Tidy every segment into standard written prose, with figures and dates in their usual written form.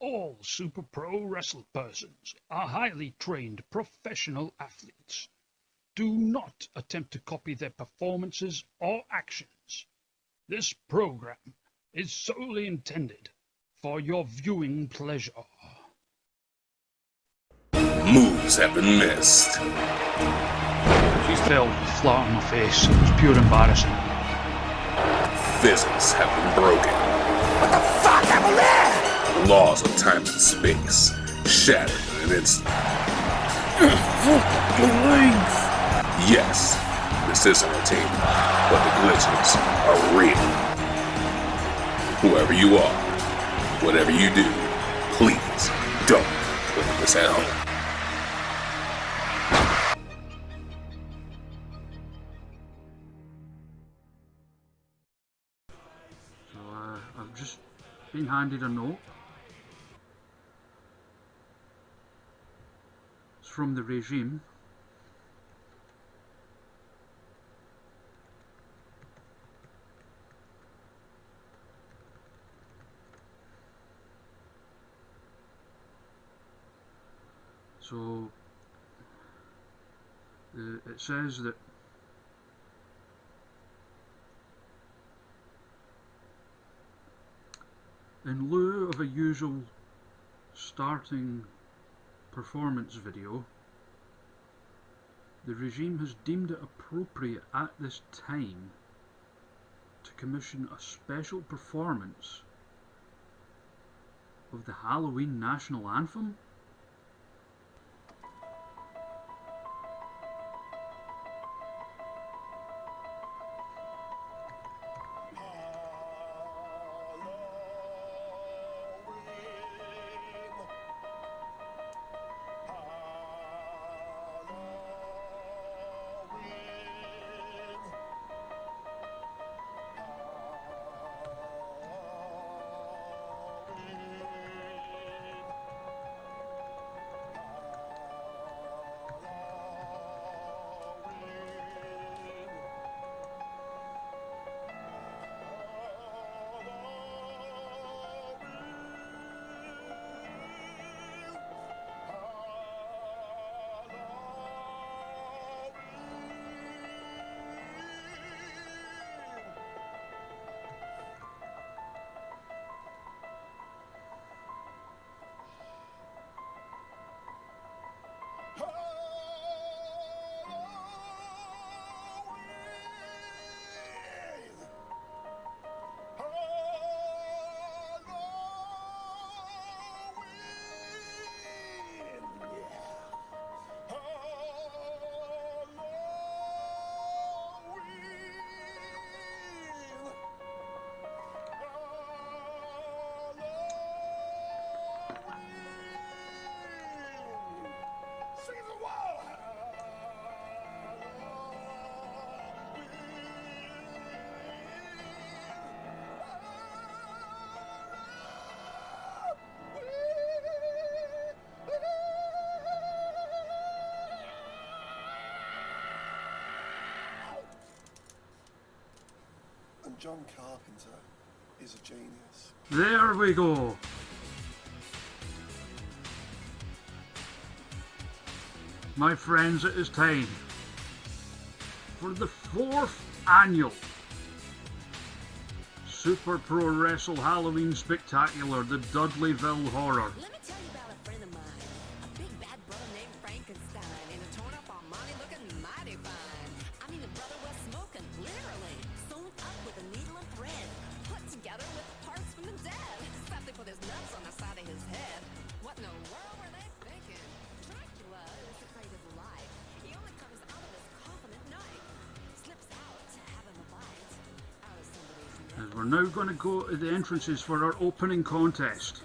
All Super Pro Wrestle persons are highly trained professional athletes. Do not attempt to copy their performances or actions. This program is solely intended for your viewing pleasure. Moves have been missed. She fell flat on my face. It was pure embarrassing. Physics have been broken. What the fuck happened there? Laws of time and space shattered in an instant. My legs. Yes, this is entertainment, but the glitches are real. Whoever you are, whatever you do, please don't look at this at home. So I've just been handed a note. It's from the regime. So it says that in lieu of a usual starting performance video, the regime has deemed it appropriate at this time to commission a special performance of the Halloween National Anthem. And John Carpenter is a genius. There we go. My friends, it is time for the 4th annual Super Pro Wrestle Halloween Spectacular, the Dudleyville Horror. Let me tell you about a friend of mine, a big bad brother named Frankenstein, in a torn up Armani looking mighty fine. I mean, the brother was smoking, literally, sewn up with a needle and thread, put together with parts from the dead. Except they put his nuts on the side of his head. What in the world were they thinking? Dracula is afraid of life. He only comes out of his coffin at night, slips out to have him a bite out of somebody's neck. As we're now going to go to the entrances for our opening contest.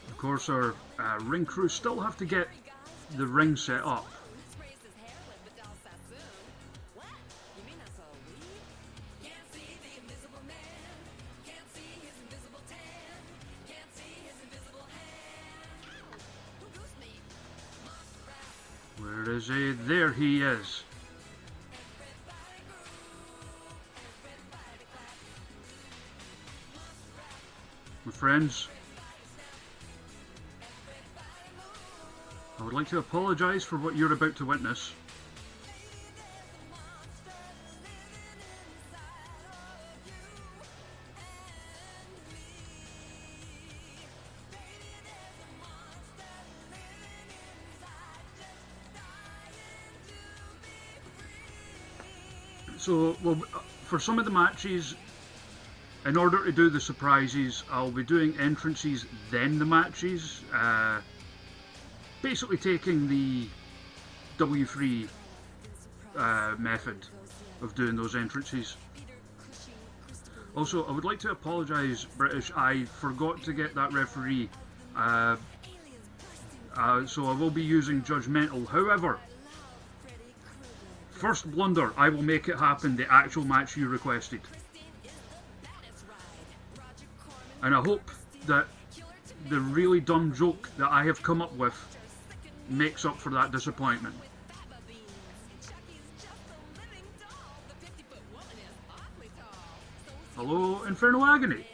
Of course, our ring crew still have to get the ring set up. There he is. My friends, I would like to apologise for what you're about to witness. So, well, for some of the matches, in order to do the surprises, I'll be doing entrances, then the matches. Basically taking the W3 method of doing those entrances. Also, I would like to apologise, British, I forgot to get that referee. So I will be using Judgmental. However, first blunder, I will make it happen, the actual match you requested. And I hope that the really dumb joke that I have come up with makes up for that disappointment. Hello, Inferno Agony.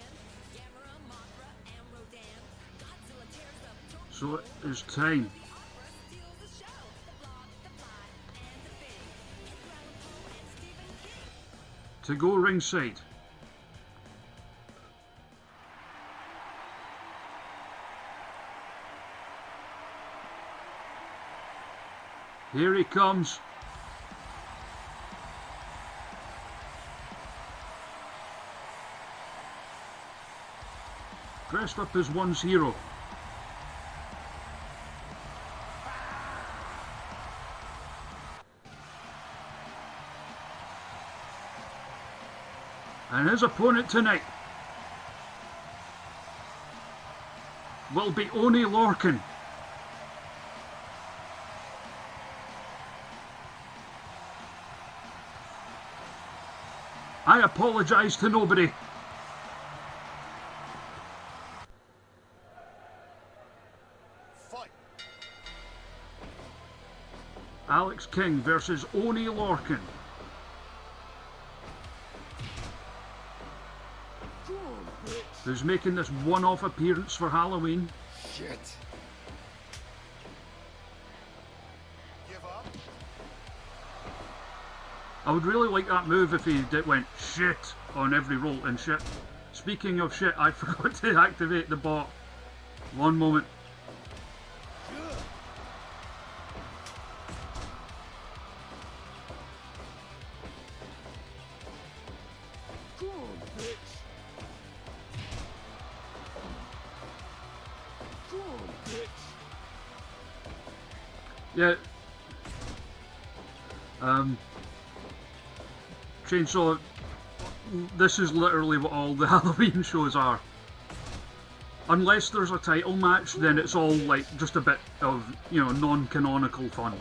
So it is time to go ringside. Here he comes. Dressed up as one's hero. And his opponent tonight will be Oney Lorcan. I apologise to nobody. Fight. Alex King versus Oney Lorcan. Who's making this one-off appearance for Halloween. Shit. Give up. I would really like that move if he went shit on every roll and shit. Speaking of shit, I forgot to activate the bot. One moment. Come on, bitch. Come on, bitch. Yeah. Chainsaw, this is literally what all the Halloween shows are. Unless there's a title match, then it's all like just a bit of, you know, non-canonical fun.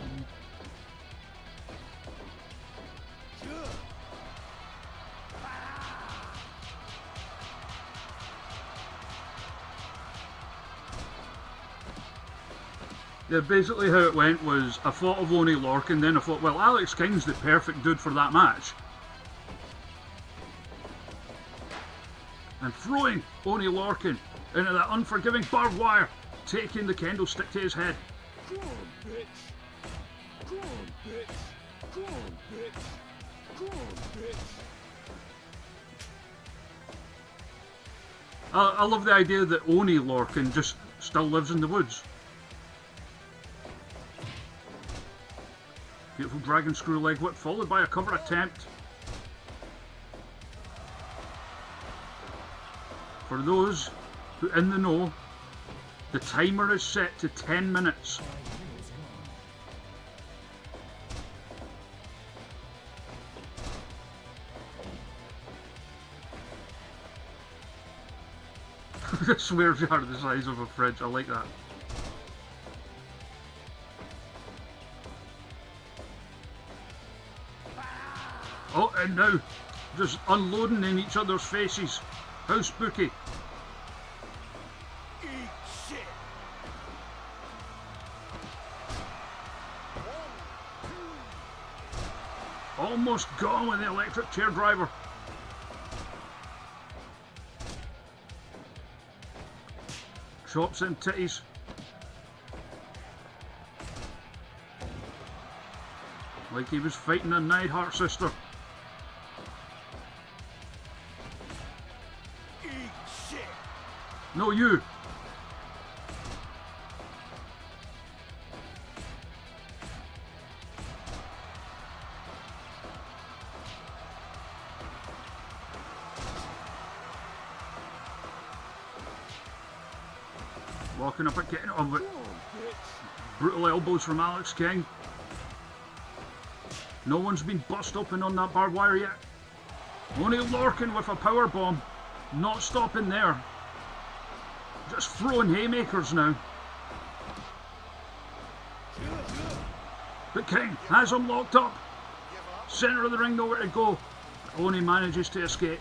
Yeah, basically how it went was I thought of Oney Lorcan, then I thought, well, Alex King's the perfect dude for that match. And throwing Oney Lorcan into that unforgiving barbed wire, taking the candlestick to his head. Come on, bitch. Come on, bitch. Come on, bitch. Come on, bitch. I love the idea that Oney Lorcan just still lives in the woods. Beautiful dragon screw leg whip followed by a cover attempt. For those who in the know, the timer is set to 10 minutes. The swear jar the size of a fridge, I like that. Oh, and now, just unloading in each other's faces. How spooky. Eat shit. Almost gone with the electric chair driver. Chops and titties. Like he was fighting a Neidhart sister. Eat shit. No, you. Walking up at getting on with brutal elbows from Alex King. No one's been bust open on that barbed wire yet. Only Lorcan with a power bomb. Not stopping there. Just throwing haymakers now. But King has him locked up. Centre of the ring, nowhere to go. Only manages to escape.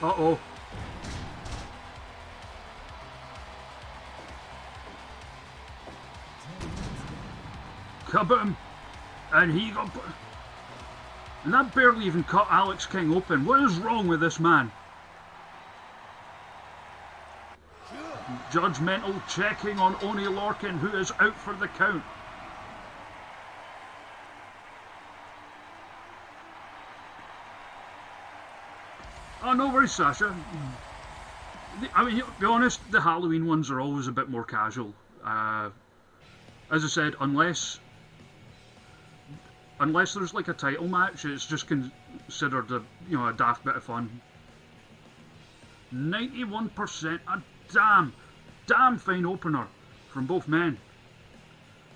Uh-oh. Kaboom! And he got... And that barely even cut Alex King open. What is wrong with this man? Judgmental checking on Oney Lorcan, who is out for the count. Oh, no worries, Sasha. I mean, to be honest, the Halloween ones are always a bit more casual. As I said, unless there's like a title match, it's just considered a daft bit of fun. 91%, a damn fine opener from both men.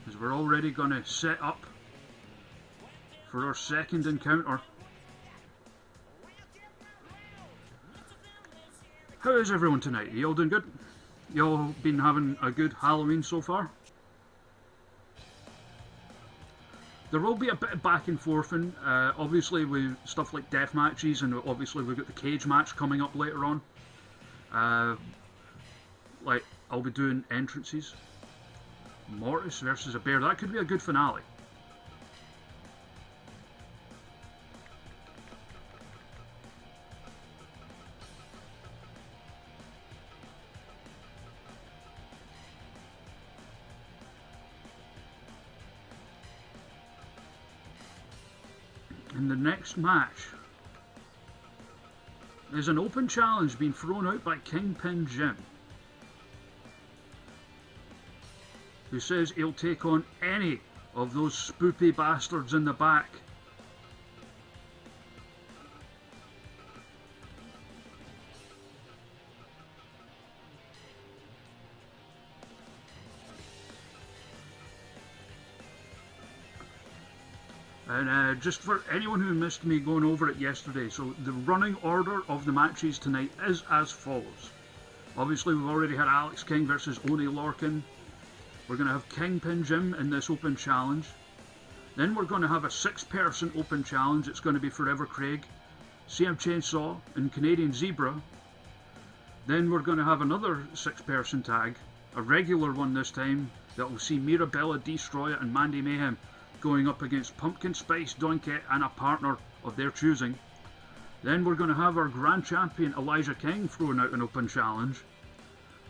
As we're already going to set up for our second encounter. How is everyone tonight? You all doing good? You all been having a good Halloween so far? There will be a bit of back and forth, and obviously with stuff like death matches, and obviously we've got the cage match coming up later on. Like, I'll be doing entrances. Mortis versus a bear, that could be a good finale. In the next match is an open challenge being thrown out by Kingpin Jim, who says he'll take on any of those spoopy bastards in the back. And just for anyone who missed me going over it yesterday, so the running order of the matches tonight is as follows. Obviously we've already had Alex King versus Oney Lorcan. We're going to have Kingpin Jim in this open challenge. Then we're going to have a 6-person open challenge. It's going to be Forever Craig, CM Chainsaw and Canadian Zebra. Then we're going to have another 6-person tag, a regular one this time, that will see Mirabella Destroyer and Mandy Mayhem going up against Pumpkin Spice, Donkey and a partner of their choosing. Then we're going to have our Grand Champion Elijah King throwing out an open challenge.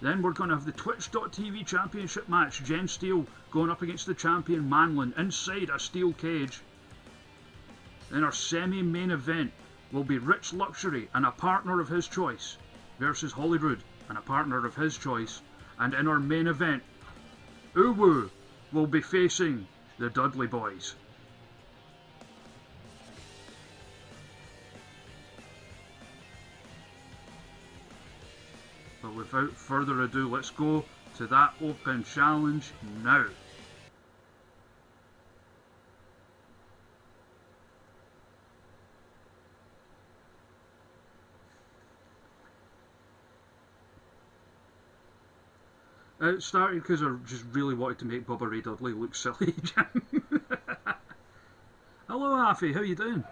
Then we're going to have the Twitch.tv Championship match, Jen Steele going up against the champion Manlin inside a steel cage. Then our semi-main event will be Rich Luxury and a partner of his choice versus Hollywood and a partner of his choice. And in our main event, Uwu will be facing the Dudley Boys. But without further ado, let's go to that open challenge now. It started because I just really wanted to make Bubba Ray Dudley look silly. Hello, Affy, how you doing?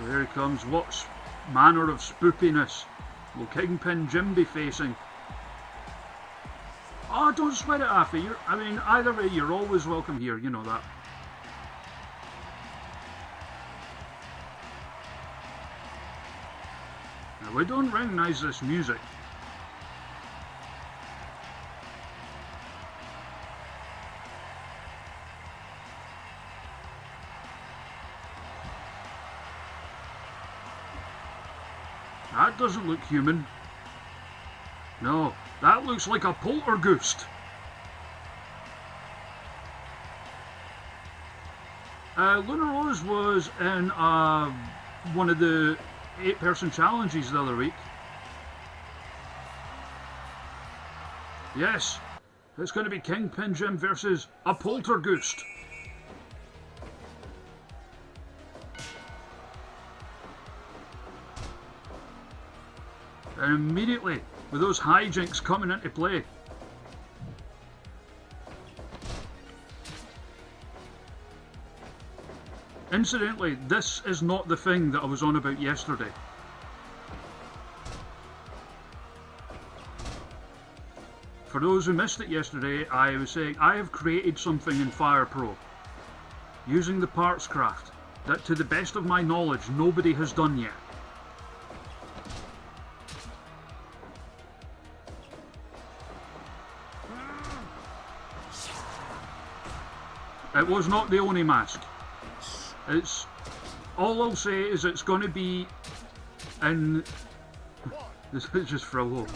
Here he comes. What manner of spookiness will Kingpin Jim be facing? Oh, don't sweat it, Affy. I mean, either way, you're always welcome here. You know that. Now, we don't recognise this music. That doesn't look human. No, that looks like a poltergeist. Luna Rose was in one of the 8-person challenges the other week. Yes, it's going to be Kingpin Jim versus a poltergeist. And immediately, with those hijinks coming into play, incidentally, this is not the thing that I was on about yesterday. For those who missed it yesterday, I was saying I have created something in Fire Pro using the parts craft that, to the best of my knowledge, nobody has done yet. It was not the Oni mask. It's all I'll say is it's going to be in. This is just Frollo.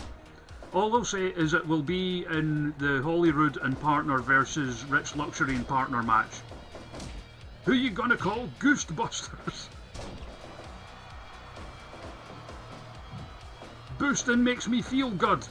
All I'll say is it will be in the Holyrood and Partner versus Rich Luxury and Partner match. Who you gonna call? Ghostbusters. Boosting makes me feel good.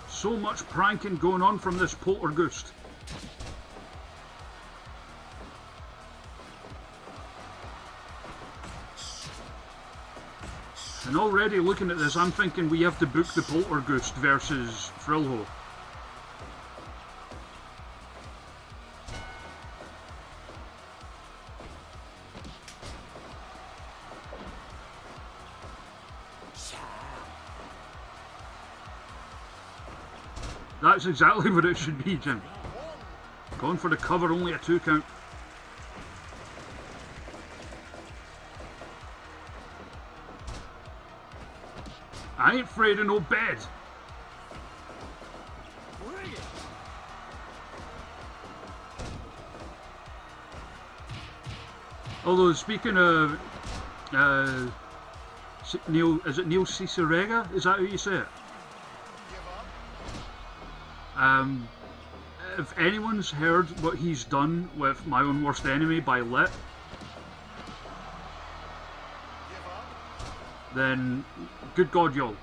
So much pranking going on from this poltergeist. And already looking at this, I'm thinking we have to book the poltergeist versus Frillho. That's exactly what it should be, Jim. Going for the cover, only a 2 count. I ain't afraid of no bed. Although, speaking of Neil, is it Neil Cicerega? Is that how you say it? If anyone's heard what he's done with My Own Worst Enemy by Lit, then good God, y'all.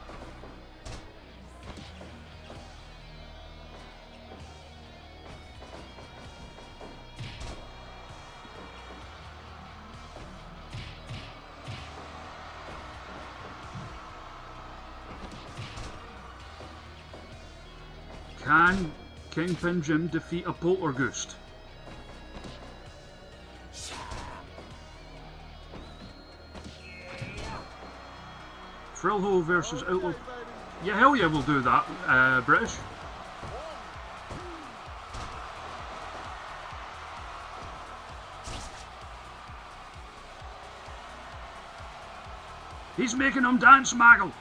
Can Kingpin Jim defeat a poltergeist? Frillho versus Outlaw. Yeah, hell yeah, we'll do that, British. He's making them dance, Maggle.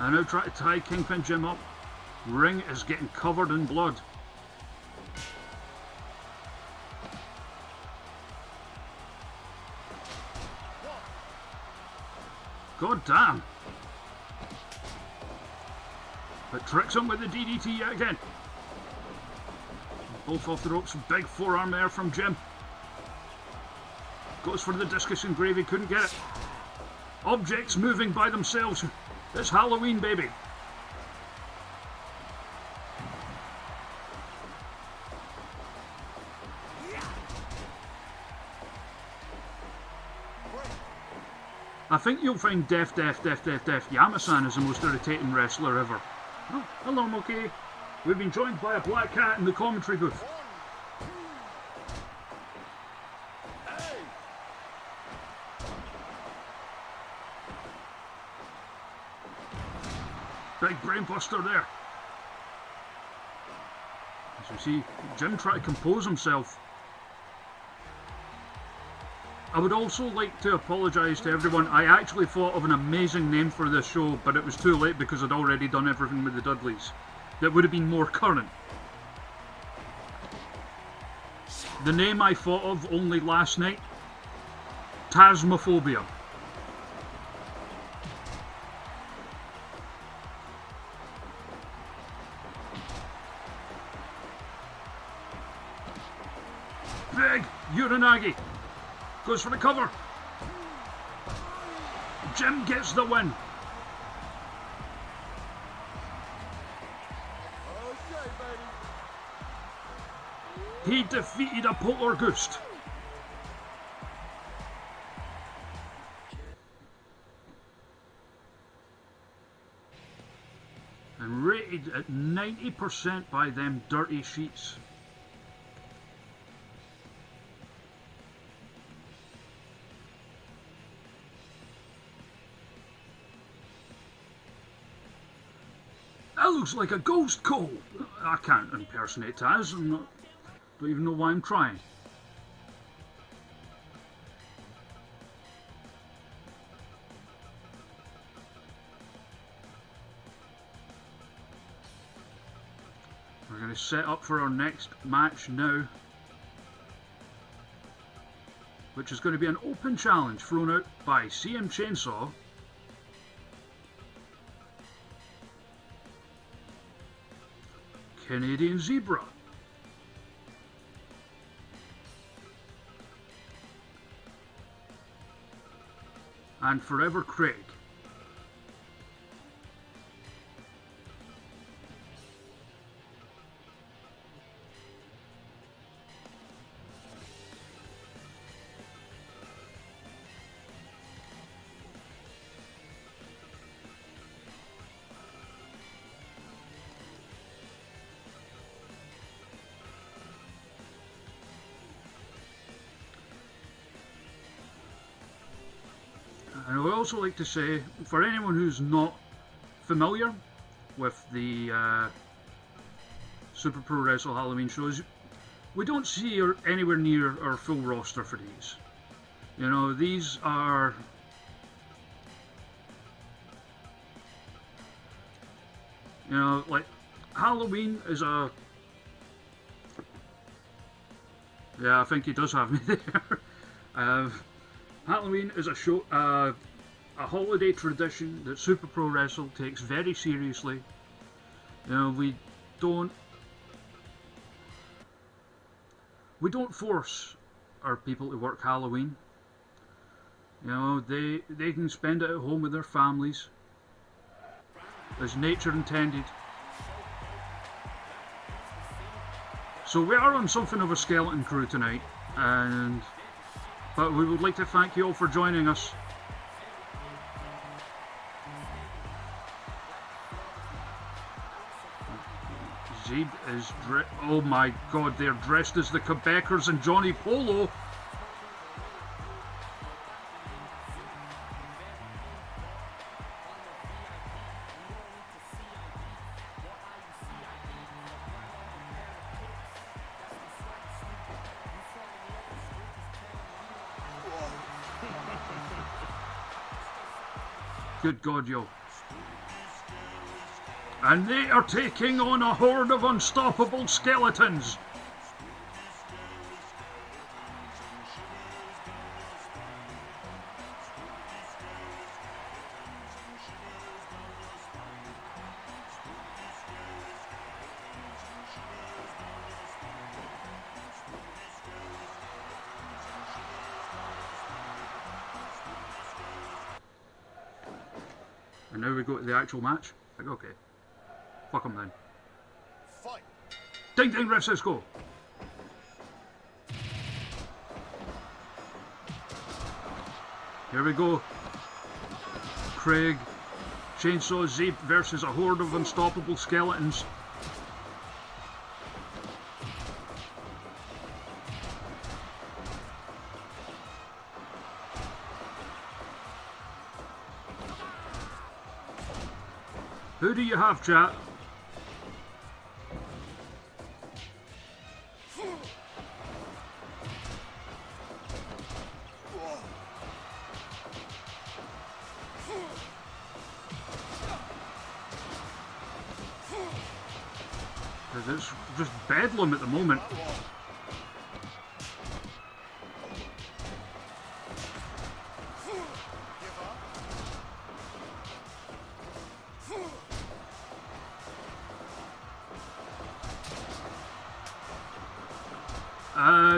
I now try to tie Kingpin Jim up. Ring is getting covered in blood. God damn. But tricks him with the DDT yet again. Both off the ropes, big forearm there from Jim. Goes for the discus and gravy, couldn't get it. Objects moving by themselves. It's Halloween, baby. I think you'll find Def Yamasan is the most irritating wrestler ever. Oh, hello, Moki. We've been joined by a black cat in the commentary booth. Big brainbuster there. As you see, Jim try to compose himself. I would also like to apologise to everyone. I actually thought of an amazing name for this show, but it was too late because I'd already done everything with the Dudleys. That would have been more current. The name I thought of only last night, Tasmophobia. Big Uranagi goes for the cover. Jim gets the win. Okay, baby. He defeated a poltergeist. And rated at 90% by them dirty sheets. That looks like a ghost coal. I can't impersonate Taz. Don't even know why I'm trying. We're going to set up for our next match now, which is going to be an open challenge thrown out by CM Chainsaw Canadian Zebra and Forever Craig. And I would also like to say, for anyone who's not familiar with the Super Pro Wrestle Halloween shows, we don't see anywhere near our full roster for these. You know, these are... You know, like, Halloween is a... Yeah, I think he does have me there. Halloween is a show, a holiday tradition that Super Pro Wrestle takes very seriously. You know, we don't force our people to work Halloween. You know, they can spend it at home with their families, as nature intended. So we are on something of a skeleton crew tonight, but we would like to thank you all for joining us. Zeb is oh my god, they're dressed as the Quebecers and Johnny Polo. Good God, yo. And they are taking on a horde of unstoppable skeletons. And now we go to the actual match. Like, okay. Fuck them then. Fight. Ding ding, ref says go. Here we go. Craig. Chainsaw Zeep versus a horde of unstoppable skeletons. Who do you have, chat? It's just bedlam at the moment.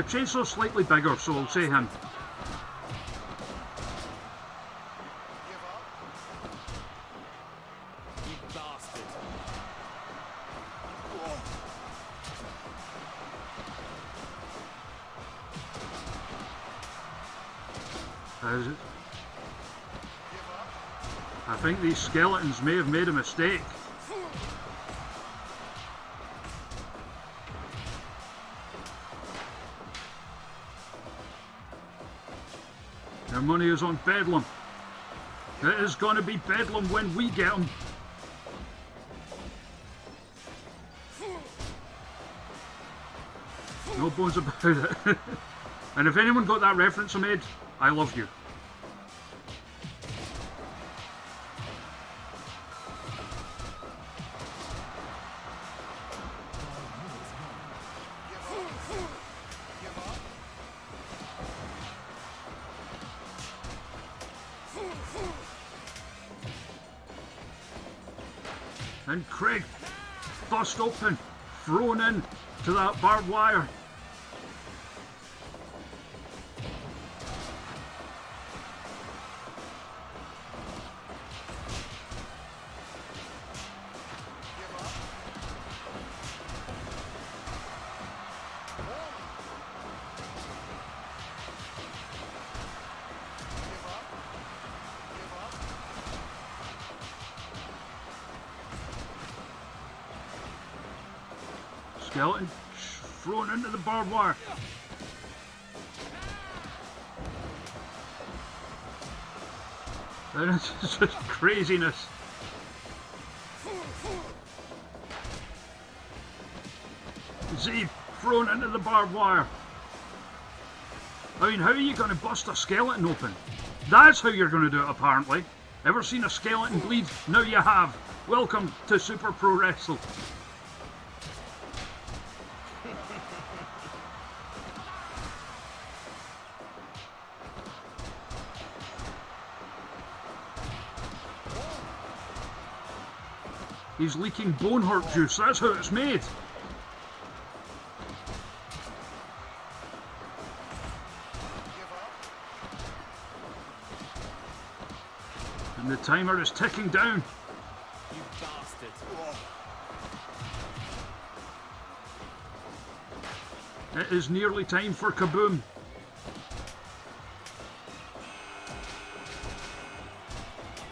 Chainsaw's slightly bigger, so I'll say him. You bastard. I think these skeletons may have made a mistake. Their money is on Bedlam. It is going to be Bedlam when we get them. No bones about it. And if anyone got that reference I made, I love you. And Craig, bust open, thrown in to that barbed wire. Skeleton thrown into the barbed wire. And it's just craziness. Z thrown into the barbed wire. I mean, how are you going to bust a skeleton open? That's how you're going to do it, apparently. Ever seen a skeleton bleed? Now you have. Welcome to Super Pro Wrestle. He's leaking bone heart juice, that's how it's made. And the timer is ticking down. You bastard. It is nearly time for kaboom.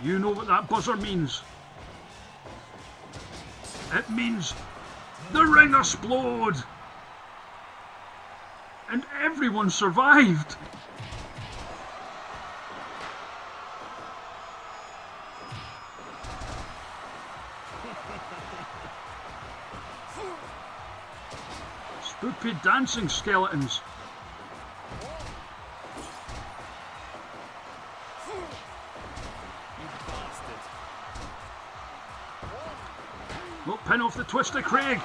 You know what that buzzer means. It means the ring explode! And everyone survived! Spooky dancing skeletons. Well, pin off the Twisted Craig.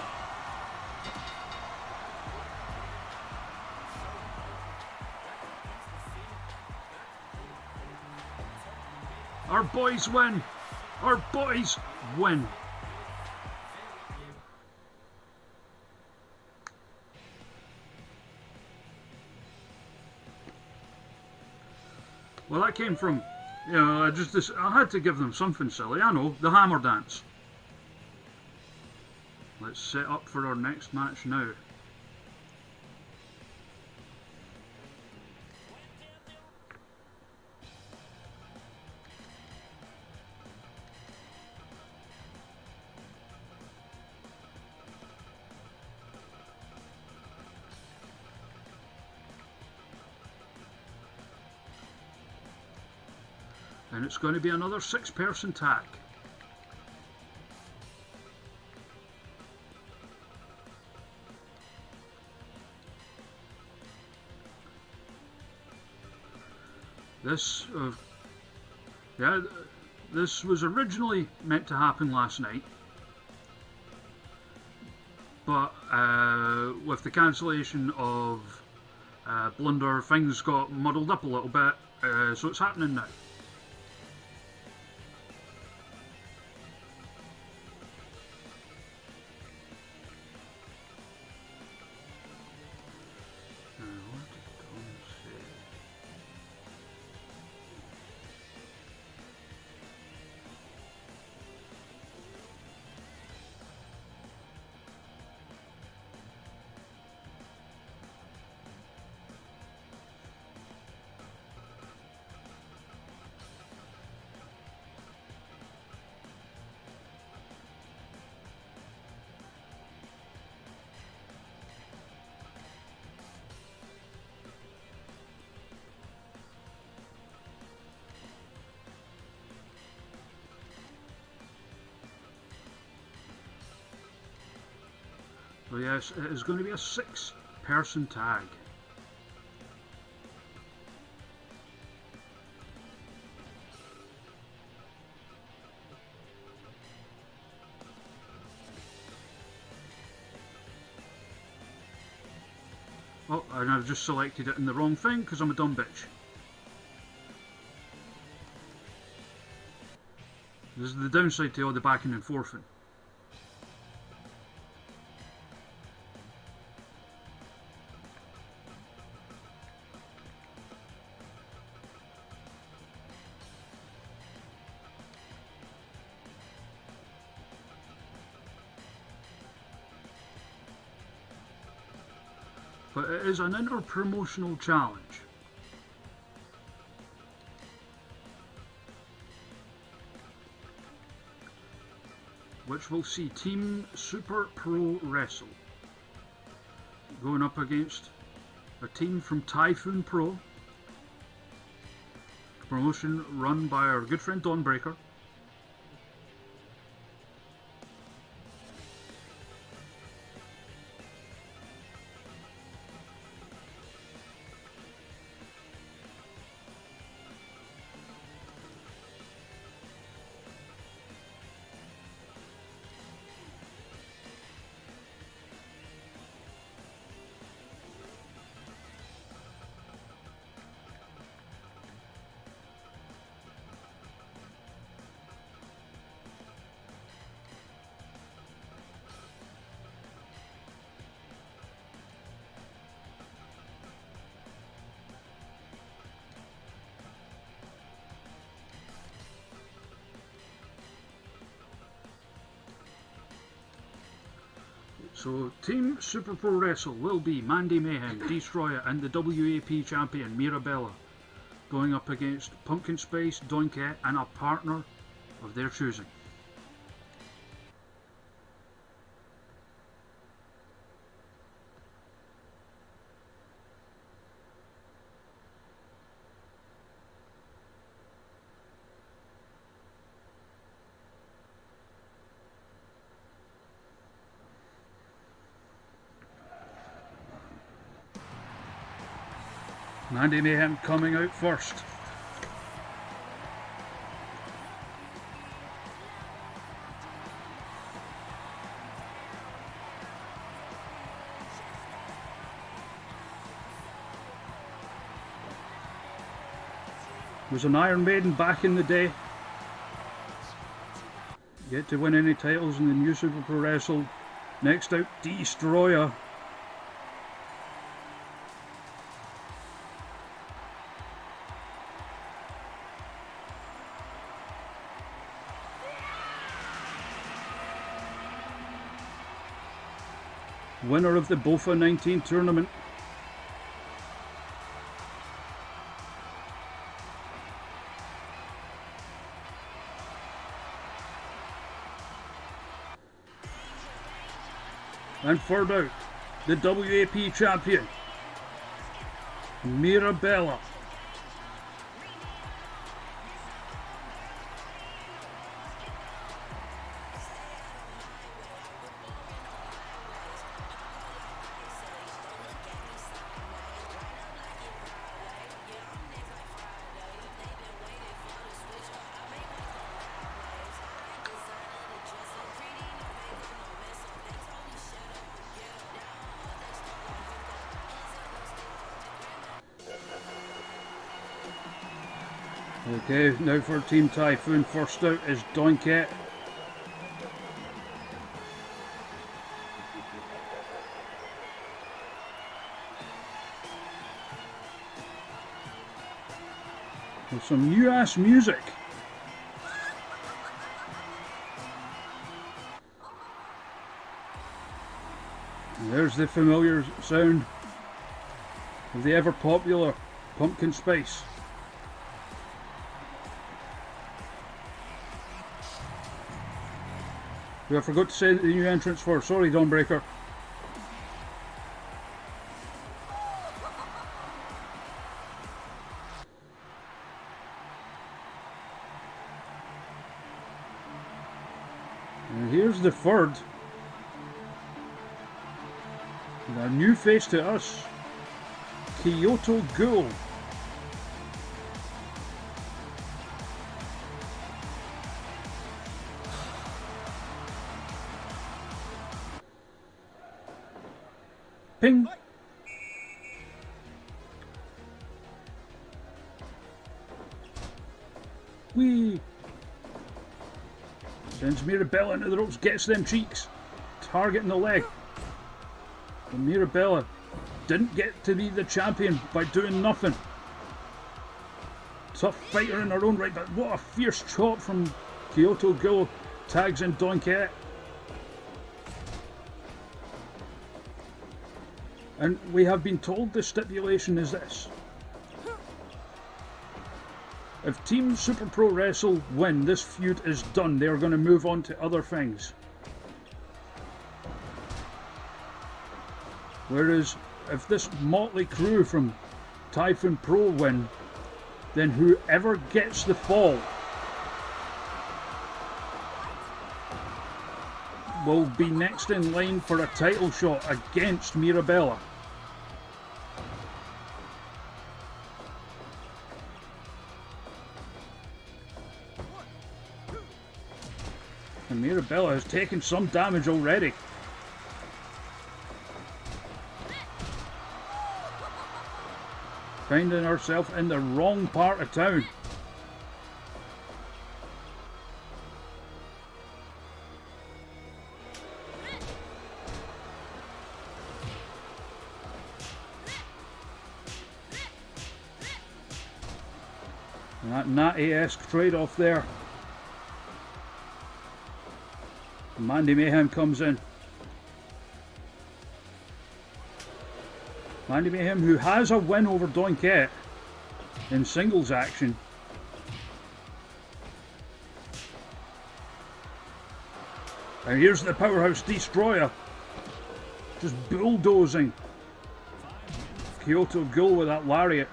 Our boys win. Our boys win. Well, that came from, you know, I had to give them something silly. I know, the hammer dance. Let's set up for our next match now. And it's going to be another 6-person tag. This was originally meant to happen last night, but with the cancellation of Blunder, things got muddled up a little bit, so it's happening now. So yes, it is going to be a 6-person tag. Oh, and I've just selected it in the wrong thing because I'm a dumb bitch. This is the downside to all the backing and forthing. But it is an inter-promotional challenge. Which will see Team Super Pro Wrestle going up against a team from Typhoon Pro, a promotion run by our good friend Don Breaker. So Team Super Pro Wrestle will be Mandy Mayhem, Destroyer and the WAP champion Mirabella going up against Pumpkin Spice, Donkey and a partner of their choosing. Mandy Mayhem coming out first. Was an Iron Maiden back in the day. Yet to win any titles in the new Super Pro Wrestle. Next out, Destroyer. Winner of the BOFA 19 tournament. And third out, the WAP champion, Mirabella. Okay, now for Team Typhoon. First out is Doinket. With some new ass music. And there's the familiar sound of the ever popular pumpkin spice. Who I forgot to say the new entrance for. Sorry, Dawnbreaker. And here's the third. And a new face to us. Kyoto Ghoul. Ping. Whee. Sends Mirabella into the ropes, gets them cheeks. Targeting the leg. And Mirabella didn't get to be the champion by doing nothing. Tough fighter in her own right, but what a fierce chop from Kyoto Ghoul. Tags in Doinket. And we have been told the stipulation is this. If Team Super Pro Wrestle win, this feud is done. They are going to move on to other things. Whereas if this motley crew from Typhoon Pro win, then whoever gets the fall will be next in line for a title shot against Mirabella. And Mirabella has taken some damage already. Finding herself in the wrong part of town. And that Natty-esque trade-off there. Mandy Mayhem comes in. Mandy Mayhem, who has a win over Doinket in singles action. And here's the Powerhouse Destroyer. Just bulldozing Kyoto Ghoul with that lariat.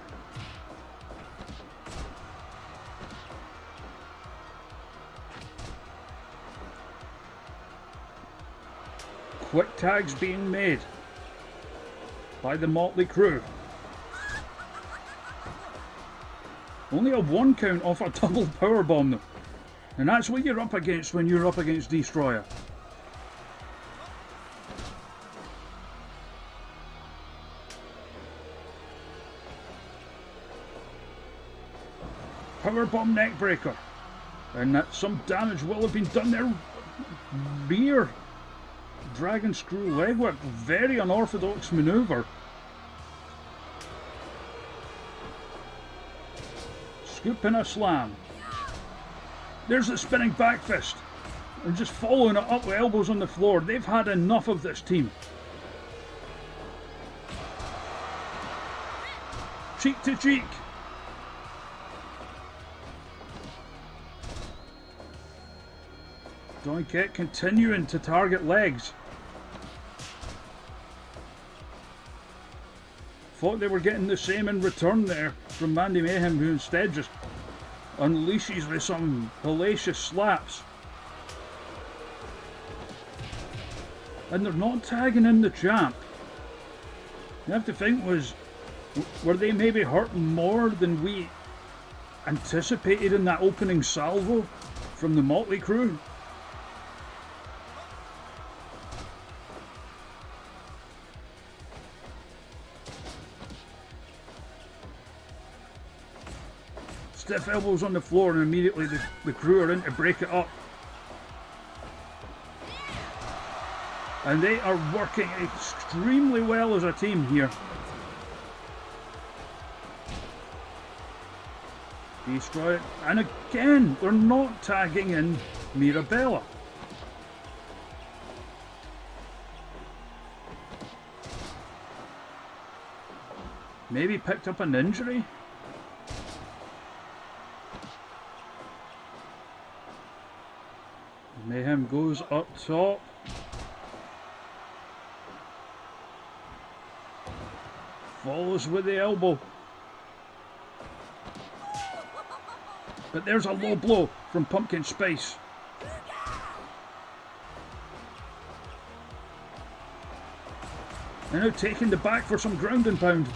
Quick tags being made by the motley crew. Only a 1 count off a double powerbomb though. And that's what you're up against when you're up against Destroyer. Powerbomb neckbreaker. And that some damage will have been done there. Rear dragon screw leg whip, very unorthodox maneuver. Scoop and a slam. There's the spinning back fist. And just following it up with elbows on the floor. They've had enough of this team. Cheek to cheek. Doinket continuing to target legs. Thought they were getting the same in return there from Mandy Mayhem, who instead just unleashes with some hellacious slaps. And they're not tagging in the champ. You have to think, were they maybe hurting more than we anticipated in that opening salvo from the motley crew? Stiff elbows on the floor, and immediately the crew are in to break it up. And they are working extremely well as a team here. Destroy it. And again, they're not tagging in Mirabella. Maybe picked up an injury? Mayhem goes up top. Follows with the elbow. But there's a low blow from Pumpkin Spice. They're now taking the back for some ground and pound.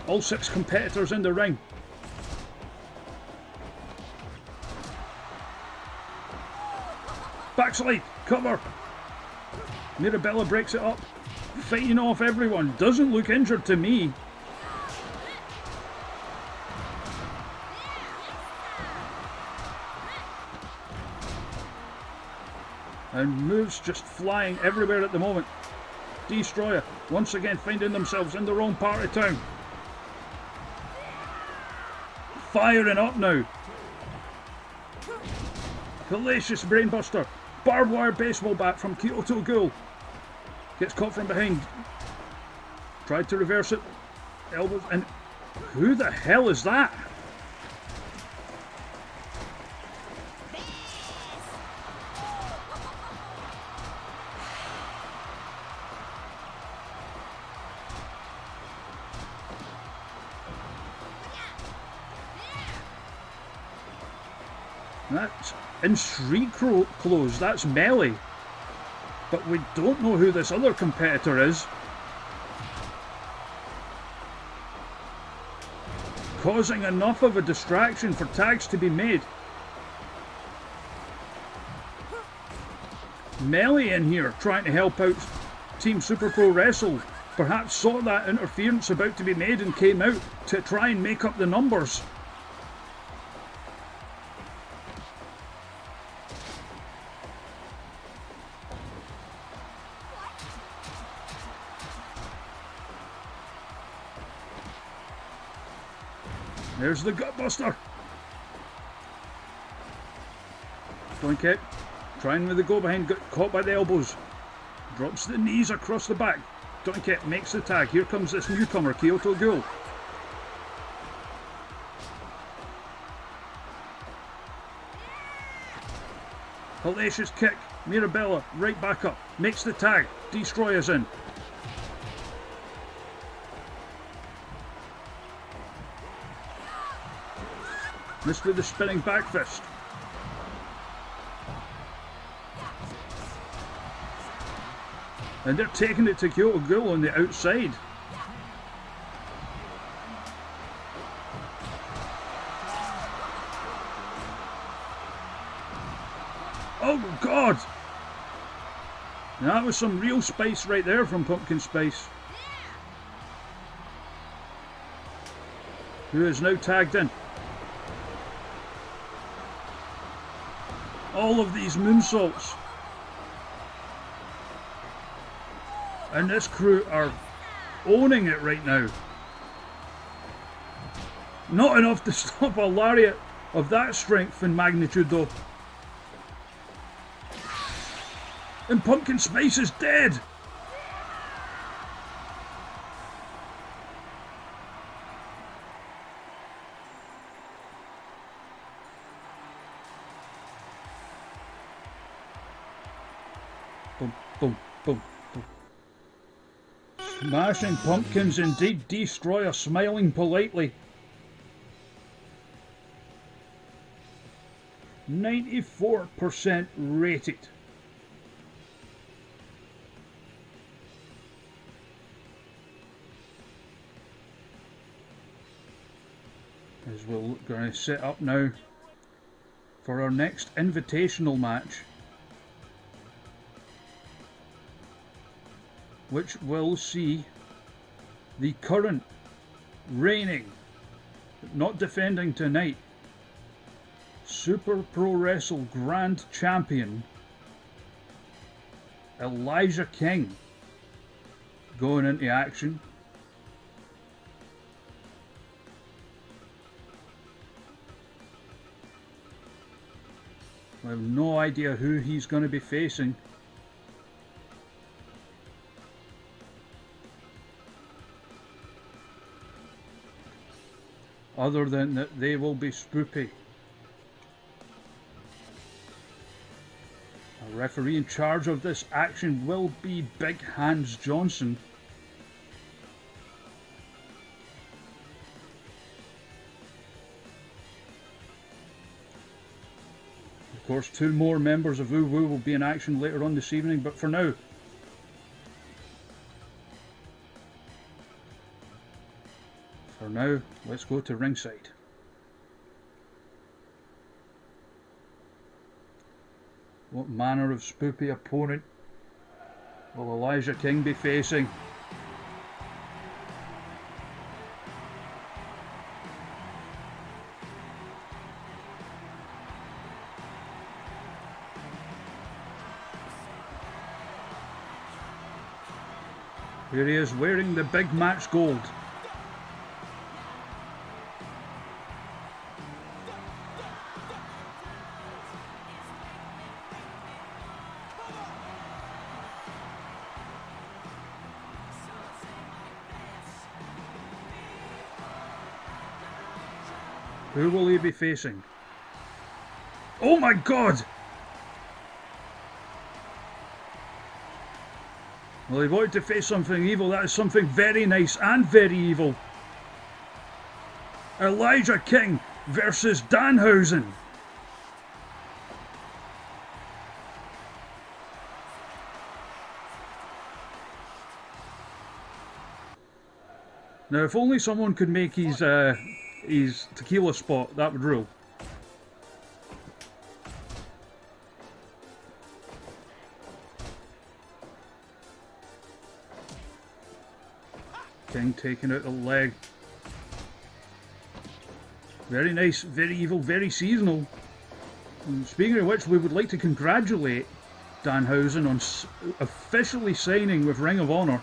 All 6 competitors in the ring. Backslide, cover. Mirabella breaks it up. Fighting off everyone. Doesn't look injured to me. And moves just flying everywhere at the moment. Destroyer once again finding themselves in the wrong part of town. Firing up now. Hellacious brainbuster. Barbed wire baseball bat from Kyoto Ghoul. Gets caught from behind. Tried to reverse it. Elbows and who the hell is that? That's in street clothes. That's melee. But we don't know who this other competitor is. Causing enough of a distraction for tags to be made. Melee in here trying to help out Team Super Pro Wrestle. Perhaps saw that interference about to be made and came out to try and make up the numbers. There's the Gutbuster. Doink kick. Trying with the go behind, got caught by the elbows. Drops the knees across the back. Doink kick makes the tag. Here comes this newcomer, Kyoto Ghoul. Hellacious kick. Mirabella right back up. Makes the tag. Destroyer's in. Missed with the spinning back fist. And they're taking it to Kyoto Ghoul on the outside. Oh God! Now that was some real spice right there from Pumpkin Spice. Who is now tagged in. All of these moonsaults. And this crew are owning it right now. Not enough to stop a lariat of that strength and magnitude though. And Pumpkin Spice is dead. Boom, boom, boom, boom. Smashing pumpkins indeed. Destroyer smiling politely. 94% rated. As we're going to set up now for our next invitational match, which will see the current reigning, not defending tonight, Super Pro Wrestle Grand Champion Elijah King going into action. I have no idea who he's going to be facing. Other than that, they will be spoopy. A referee in charge of this action will be Big Hans Johnson. Of course, 2 more members of Uwu will be in action later on this evening, but for now, let's go to ringside. What manner of spoopy opponent will Elijah King be facing? Here he is wearing the big match gold. Who will he be facing? Oh my God! Well, he wanted to face something evil. That is something very nice and very evil. Elijah King versus Danhausen. Now, if only someone could make his tequila spot, that would rule. King taking out the leg. Very nice, very evil, very seasonal. And speaking of which, we would like to congratulate Danhausen on officially signing with Ring of Honor.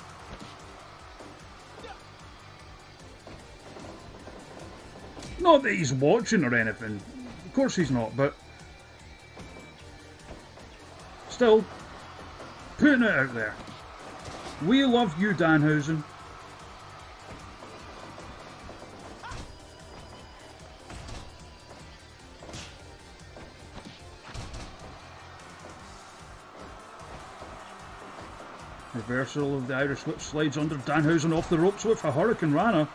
Not that he's watching or anything. Of course he's not, but still, putting it out there. We love you, Danhausen. Reversal of the Irish whip slides under Danhausen off the ropes with a Hurricane Rana.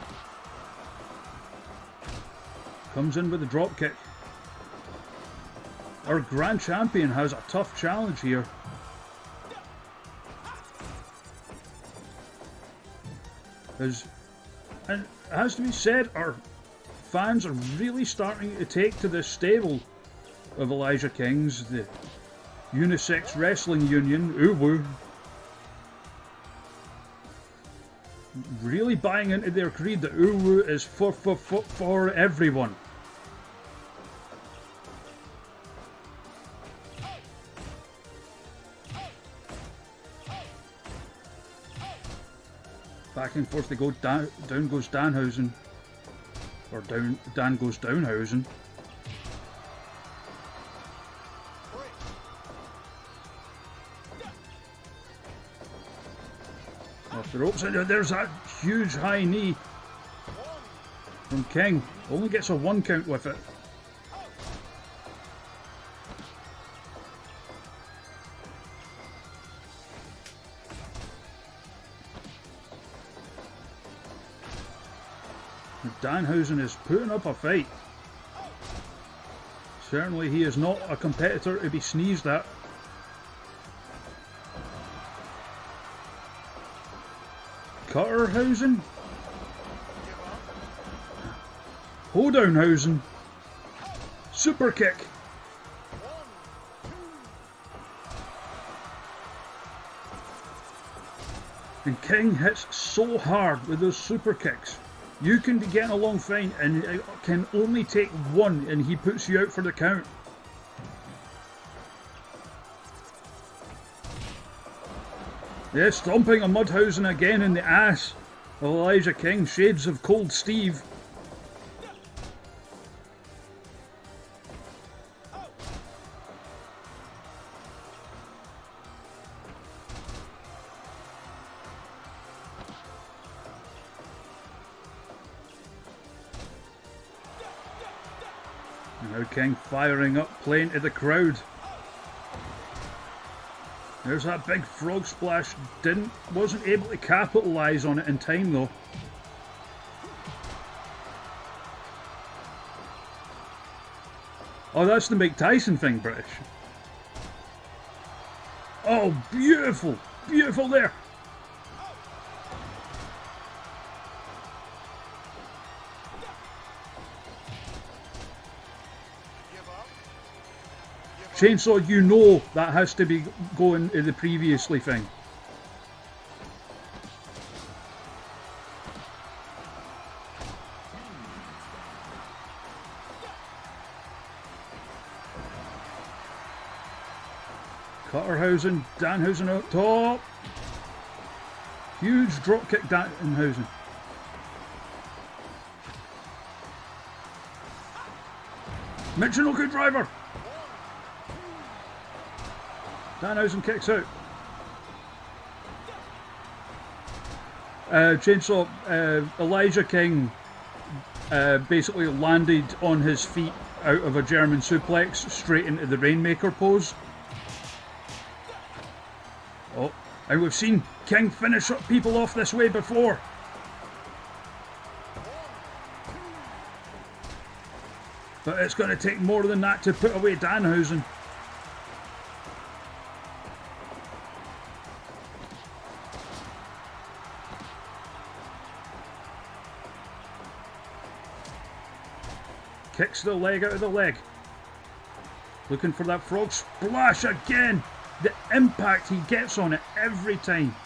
Comes in with a drop kick. Our Grand Champion has a tough challenge here. And it has to be said, our fans are really starting to take to this stable of Elijah King's, the Unisex Wrestling Union, Uwu. Really buying into their creed that Uwu is for everyone. Back and forth they go, down goes Danhausen. Or Dan goes Downhausen. Off the ropes, and there's that huge high knee from King. Only gets a 1 count with it. Danhausen is putting up a fight. Certainly he is not a competitor to be sneezed at. Cutterhausen? Hoedownhausen. Super kick. And King hits so hard with those super kicks. You can be getting along fine and it can only take one and he puts you out for the count. Yeah, stomping a Mudhausen again in the ass. Elijah King, shades of Cold Steve. Now King firing up, playing to the crowd. There's that big frog splash. Wasn't able to capitalise on it in time though. Oh, that's the Mike Tyson thing, British. Oh, beautiful, beautiful there. Chainsaw, you know that has to be going to the previously thing. Cutterhausen, Danhausen out top. Huge dropkick Danhausen. Michinoku driver. Danhausen kicks out. Chainsaw, Elijah King basically landed on his feet out of a German suplex straight into the Rainmaker pose. Oh, and we've seen King finish up people off this way before. But it's going to take more than that to put away Danhausen. Kicks the leg out of the leg. Looking for that frog splash again. The impact he gets on it every time.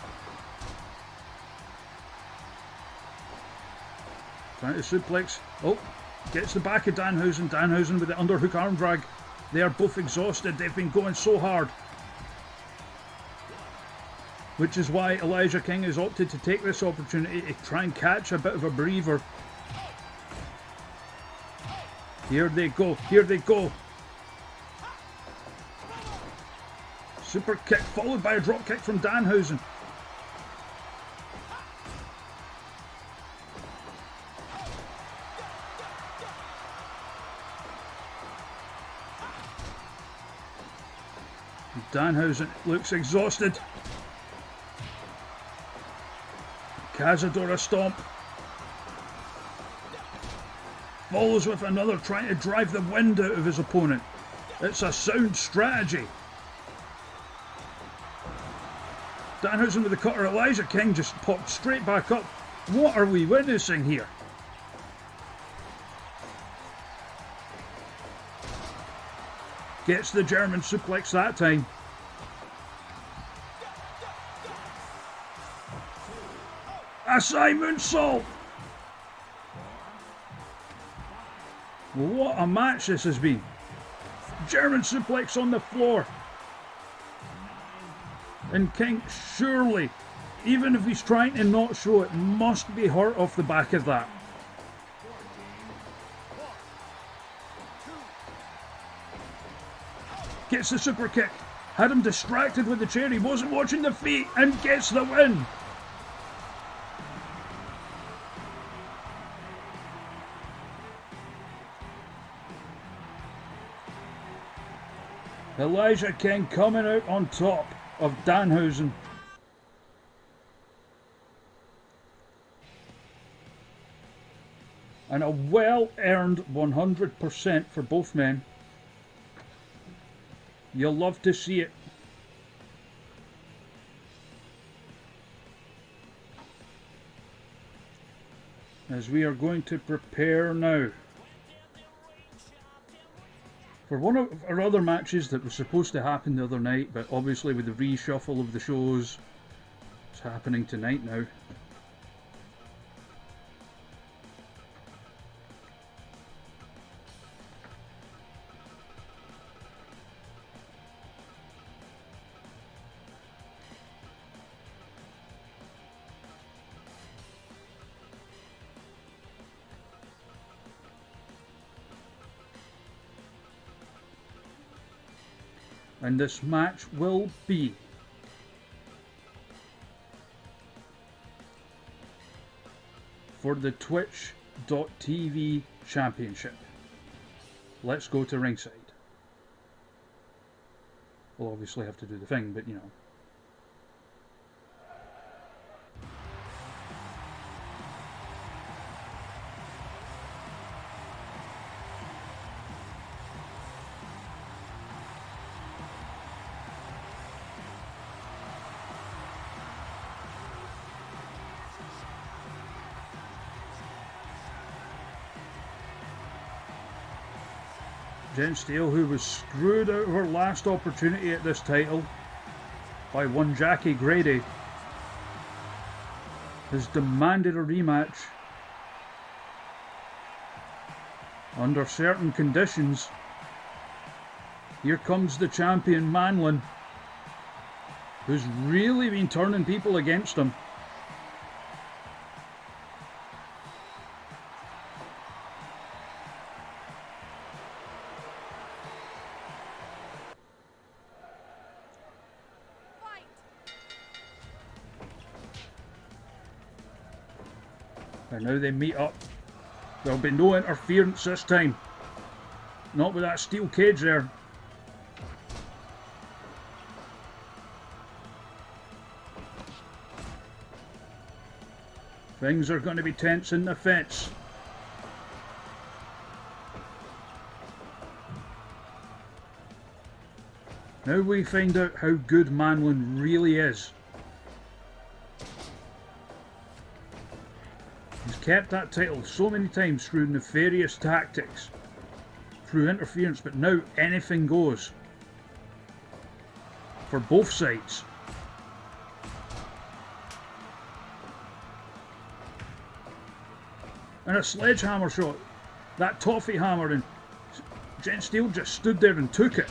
Trying to suplex. Oh, gets the back of Danhausen. Danhausen with the underhook arm drag. They are both exhausted. They've been going so hard. Which is why Elijah King has opted to take this opportunity to try and catch a bit of a breather. Here they go, here they go. Super kick followed by a drop kick from Danhausen. Danhausen looks exhausted. Cazadora stomp. Follows with another, trying to drive the wind out of his opponent. It's a sound strategy. Danhausen with the cutter. Elijah King just popped straight back up. What are we witnessing here? Gets the German suplex that time. A Simon Salt. What a match this has been. German suplex on the floor. And King, surely, even if he's trying to not show it, must be hurt off the back of that. Gets the super kick. Had him distracted with the chair. He wasn't watching the feet and gets the win. Elijah King coming out on top of Danhausen. And a well-earned 100% for both men. You'll love to see it. As we are going to prepare now for one of our other matches that was supposed to happen the other night, but obviously with the reshuffle of the shows, it's happening tonight now. And this match will be for the Twitch.tv Championship. Let's go to ringside. We'll obviously have to do the thing, but you know. Jen Steele, who was screwed out of her last opportunity at this title by one Jackie Grady, has demanded a rematch under certain conditions. Here comes the champion Manlin, who's really been turning people against him. And now they meet up. There'll be no interference this time. Not with that steel cage there. Things are going to be tense in the fence. Now we find out how good Manlin really is. He's kept that title so many times through nefarious tactics, through interference, but now anything goes for both sides. And a sledgehammer shot, that toffee hammer, and Jen Steele just stood there and took it.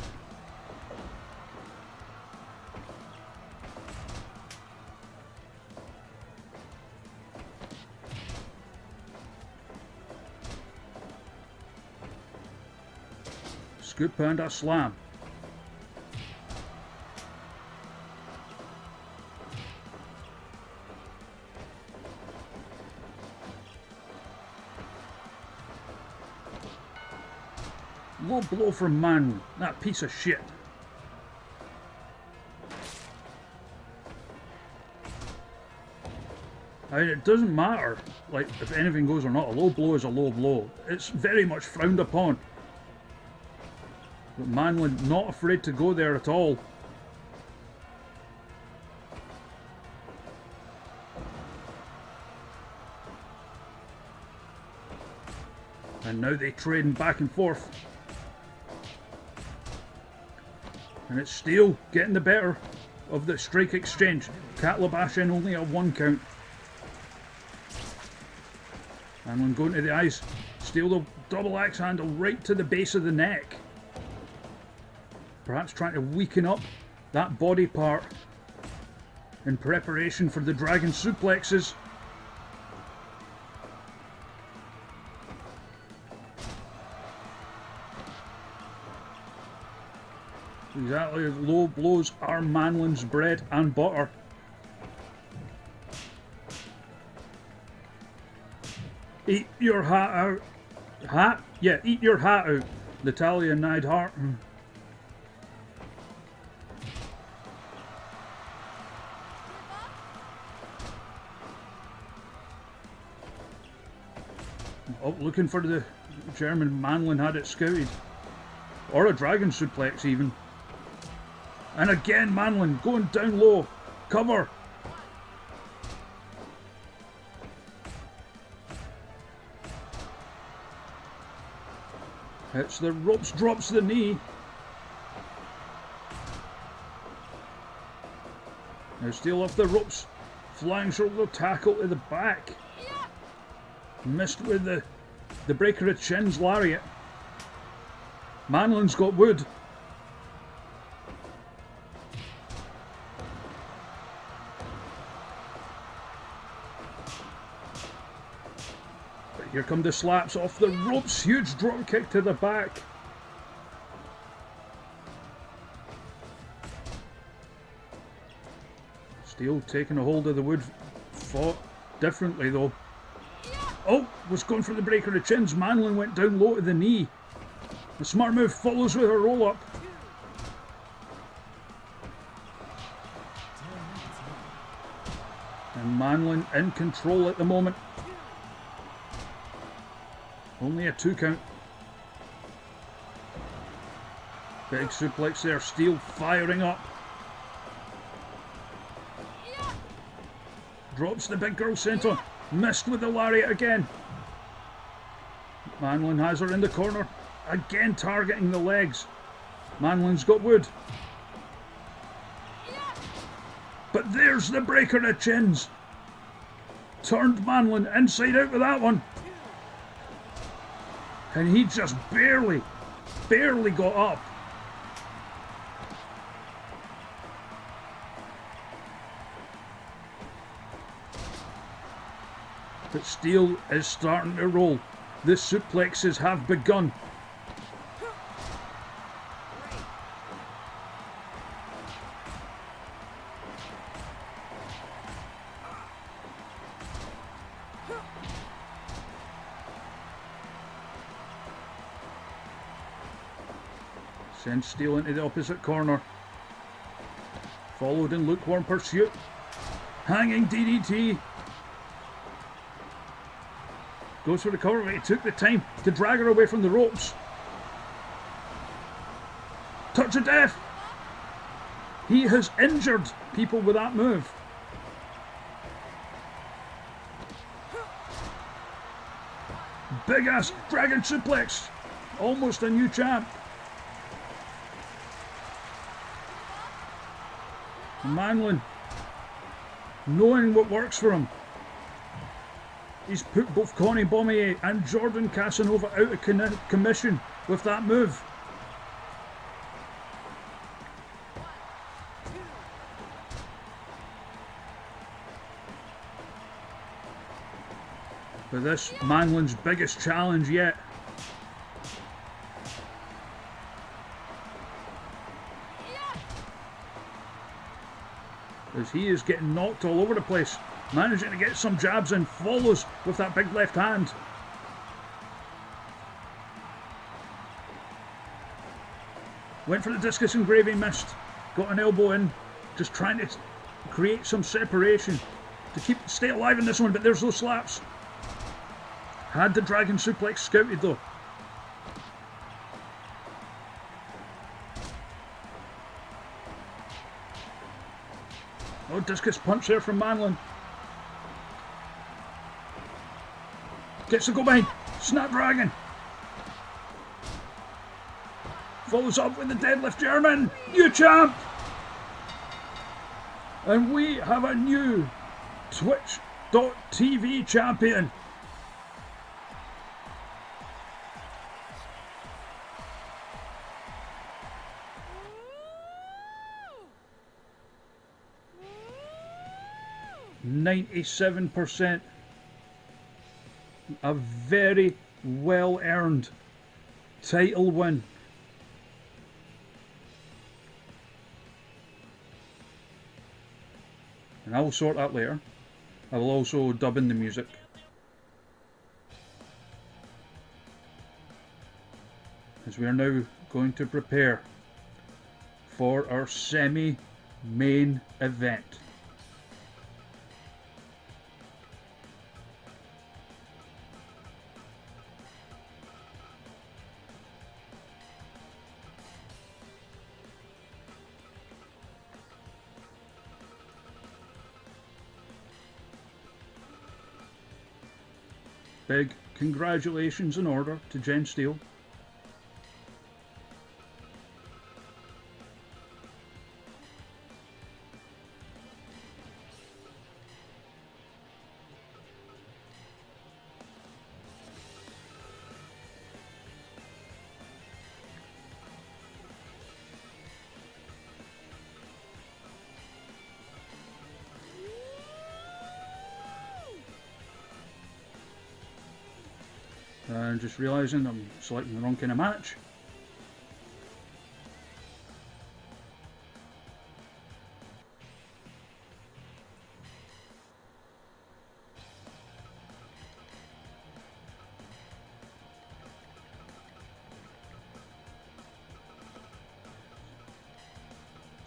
Scoop and a slam. Low blow from Manlin, that piece of shit. I mean, it doesn't matter, like, if anything goes or not. A low blow is a low blow. It's very much frowned upon. But Manlin not afraid to go there at all. And now they trading back and forth. And it's Steele getting the better of the strike exchange. Catlabash in only a 1 count. Manlin going to the eyes. Steele the double axe handle right to the base of the neck. Perhaps trying to weaken up that body part in preparation for the dragon suplexes. Exactly as low blows are Manlin's bread and butter. Eat your hat out. Hat? Yeah, eat your hat out. Natalia and Neidhart. Oh, looking for the German. Manlin had it scouted. Or a dragon suplex even. And again Manlin going down low. Cover. Hits the ropes, drops the knee. Now Steele off the ropes. Flying shoulder tackle to the back. Missed with the breaker of chins lariat. Manlin's got wood. But here come the slaps off the ropes. Huge drop kick to the back. Steel taking a hold of the wood. Fought differently though. Oh, was going for the breaker of chins. Manlin went down low to the knee. The smart move follows with a roll up. And Manlin in control at the moment. Only a 2 count. Big suplex there. Steel firing up. Drops the big girl centre. Missed with the lariat again. Manlin has her in the corner. Again targeting the legs. Manlin's got wood. But there's the breaker of chins. Turned Manlin inside out with that one. And he just barely got up. But Steel is starting to roll. The suplexes have begun. Sends Steel into the opposite corner. Followed in lukewarm pursuit. Hanging DDT. Goes for the cover, but he took the time to drag her away from the ropes. Touch of death. He has injured people with that move. Big ass dragon suplex. Almost a new champ. Manlin, knowing what works for him. He's put both Connie Bommier and Jordan Casanova out of commission with that move. But this Manlin's biggest challenge yet. As he is getting knocked all over the place. Managing to get some jabs in, follows with that big left hand. Went for the discus engraving, missed. Got an elbow in, just trying to create some separation to stay alive in this one, but there's those slaps. Had the dragon suplex scouted though. Oh, discus punch there from Manlin. Gets the go behind. Snapdragon. Follows up with the deadlift German. New champ. And we have a new Twitch.tv champion. %. A very well earned title win. And I will sort that later. I will also dub in the music. As we are now going to prepare for our semi-main event. Big congratulations in order to Jen Steele. And just realising I'm selecting the wrong kind of match.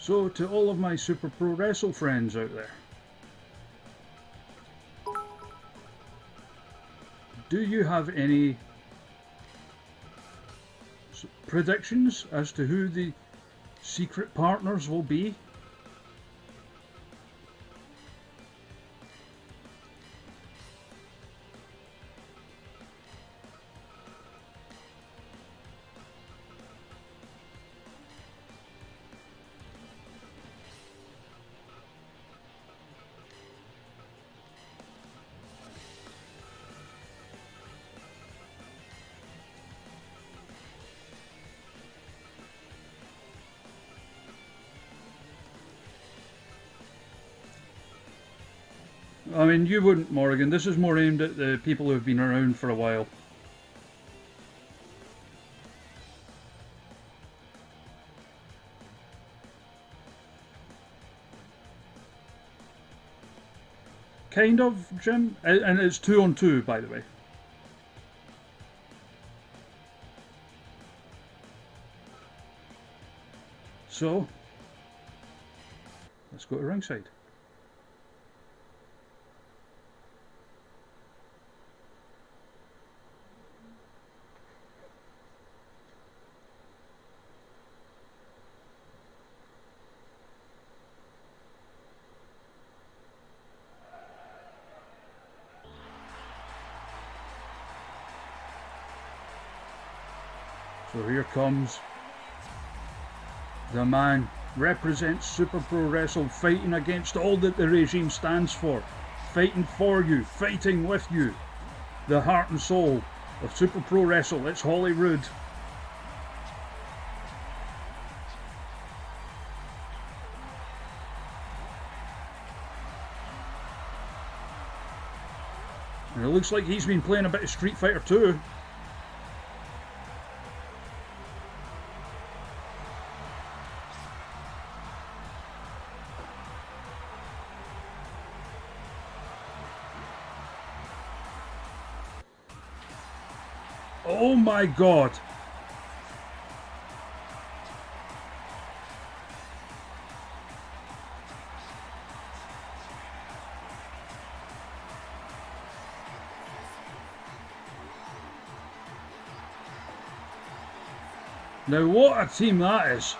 So, to all of my Super Pro Wrestle friends out there, do you have any predictions as to who the secret partners will be? I mean, you wouldn't, Morgan. This is more aimed at the people who have been around for a while. Kind of, Jim. And it's 2-on-2, by the way. So, let's go to ringside. So here comes the man, represents Super Pro Wrestle, fighting against all that the regime stands for, fighting for you, fighting with you, the heart and soul of Super Pro Wrestle. It's Hollywood. And it looks like he's been playing a bit of Street Fighter 2. Oh my God. Now what a team that is.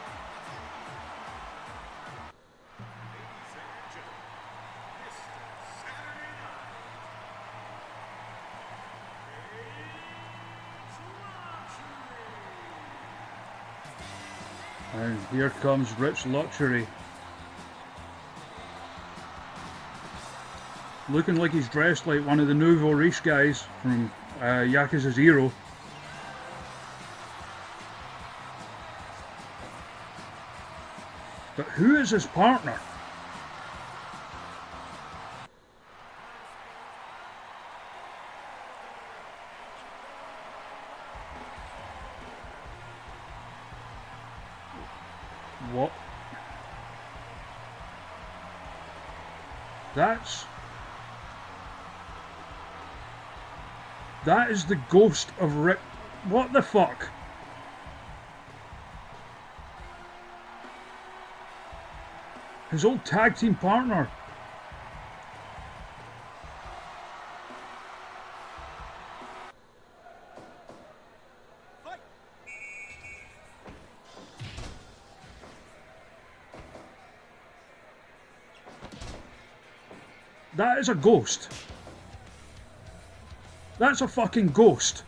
And here comes Rich Luxury. Looking like he's dressed like one of the nouveau riche guys from Yakuza 0. But who is his partner? What? That is the ghost of Rick. What the fuck? His old tag team partner. That is a ghost. That's a fucking ghost.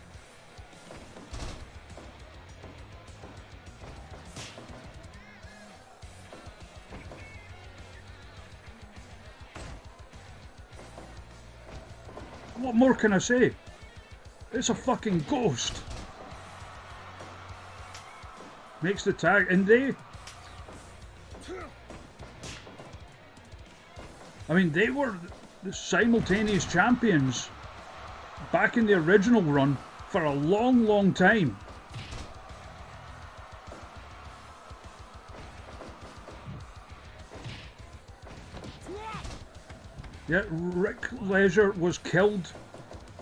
What more can I say? It's a fucking ghost. Makes the tag, and they were the simultaneous champions back in the original run for a long, long time. Yeah, Rick Leisure was killed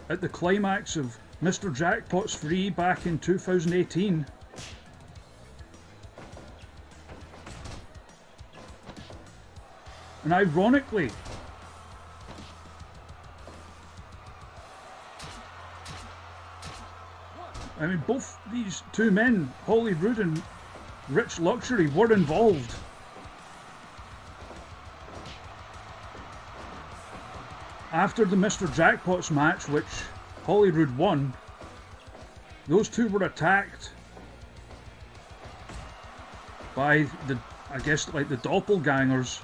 at the climax of Mr. Jackpot's 3 back in 2018. And ironically, I mean, both these two men, Hollywood and Rich Luxury, were involved. After the Mr. Jackpots match, which Hollywood won, those two were attacked by the, I guess, like the doppelgangers.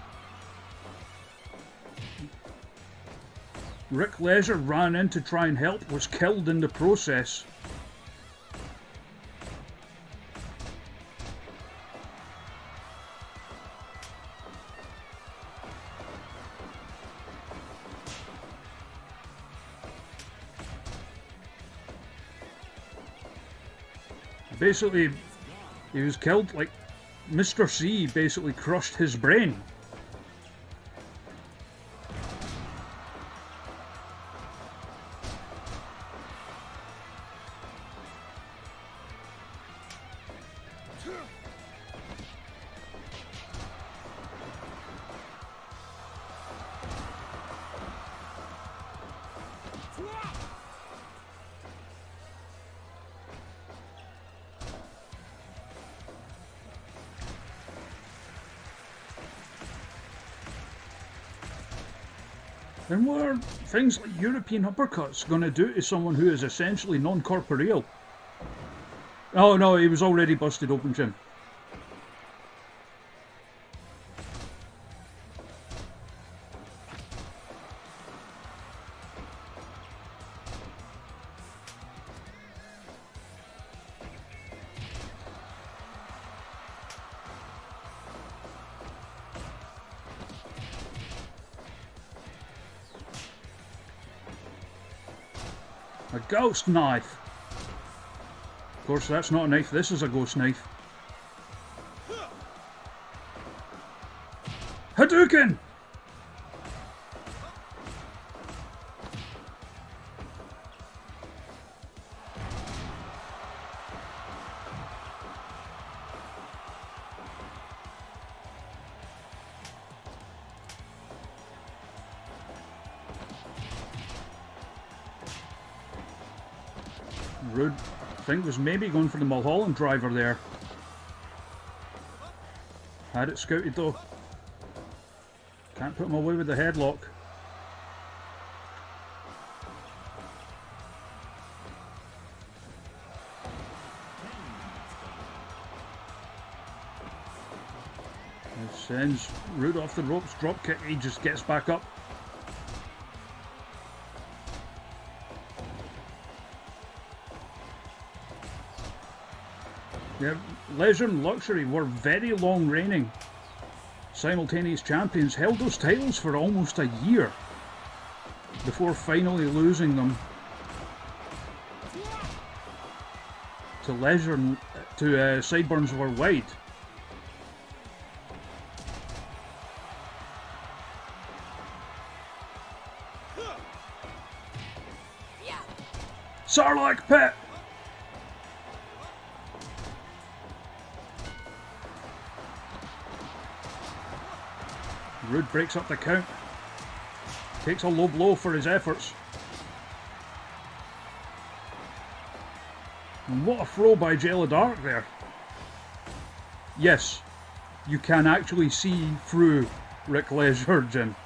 Rick Lesnar ran in to try and help, was killed in the process. Basically, he was killed, like, Mr. C basically crushed his brain. And what are things like European uppercuts going to do to someone who is essentially non-corporeal? Oh no, he was already busted open, Jim. A ghost knife. Of course, that's not a knife, this is a ghost knife. Hadouken! Rude, I think, was maybe going for the Mulholland driver there. Had it scouted though. Can't put him away with the headlock. It sends Rude off the ropes, drop kick, he just gets back up. Yeah, Leisure and Luxury were very long reigning simultaneous champions, held those titles for almost a year before finally losing them to Leisure and to Sideburns were Wide. Sarlacc Pit! Rude breaks up the count. Takes a low blow for his efforts. And what a throw by Jella Dark there. Yes, you can actually see through Rick Lesnar, Jim.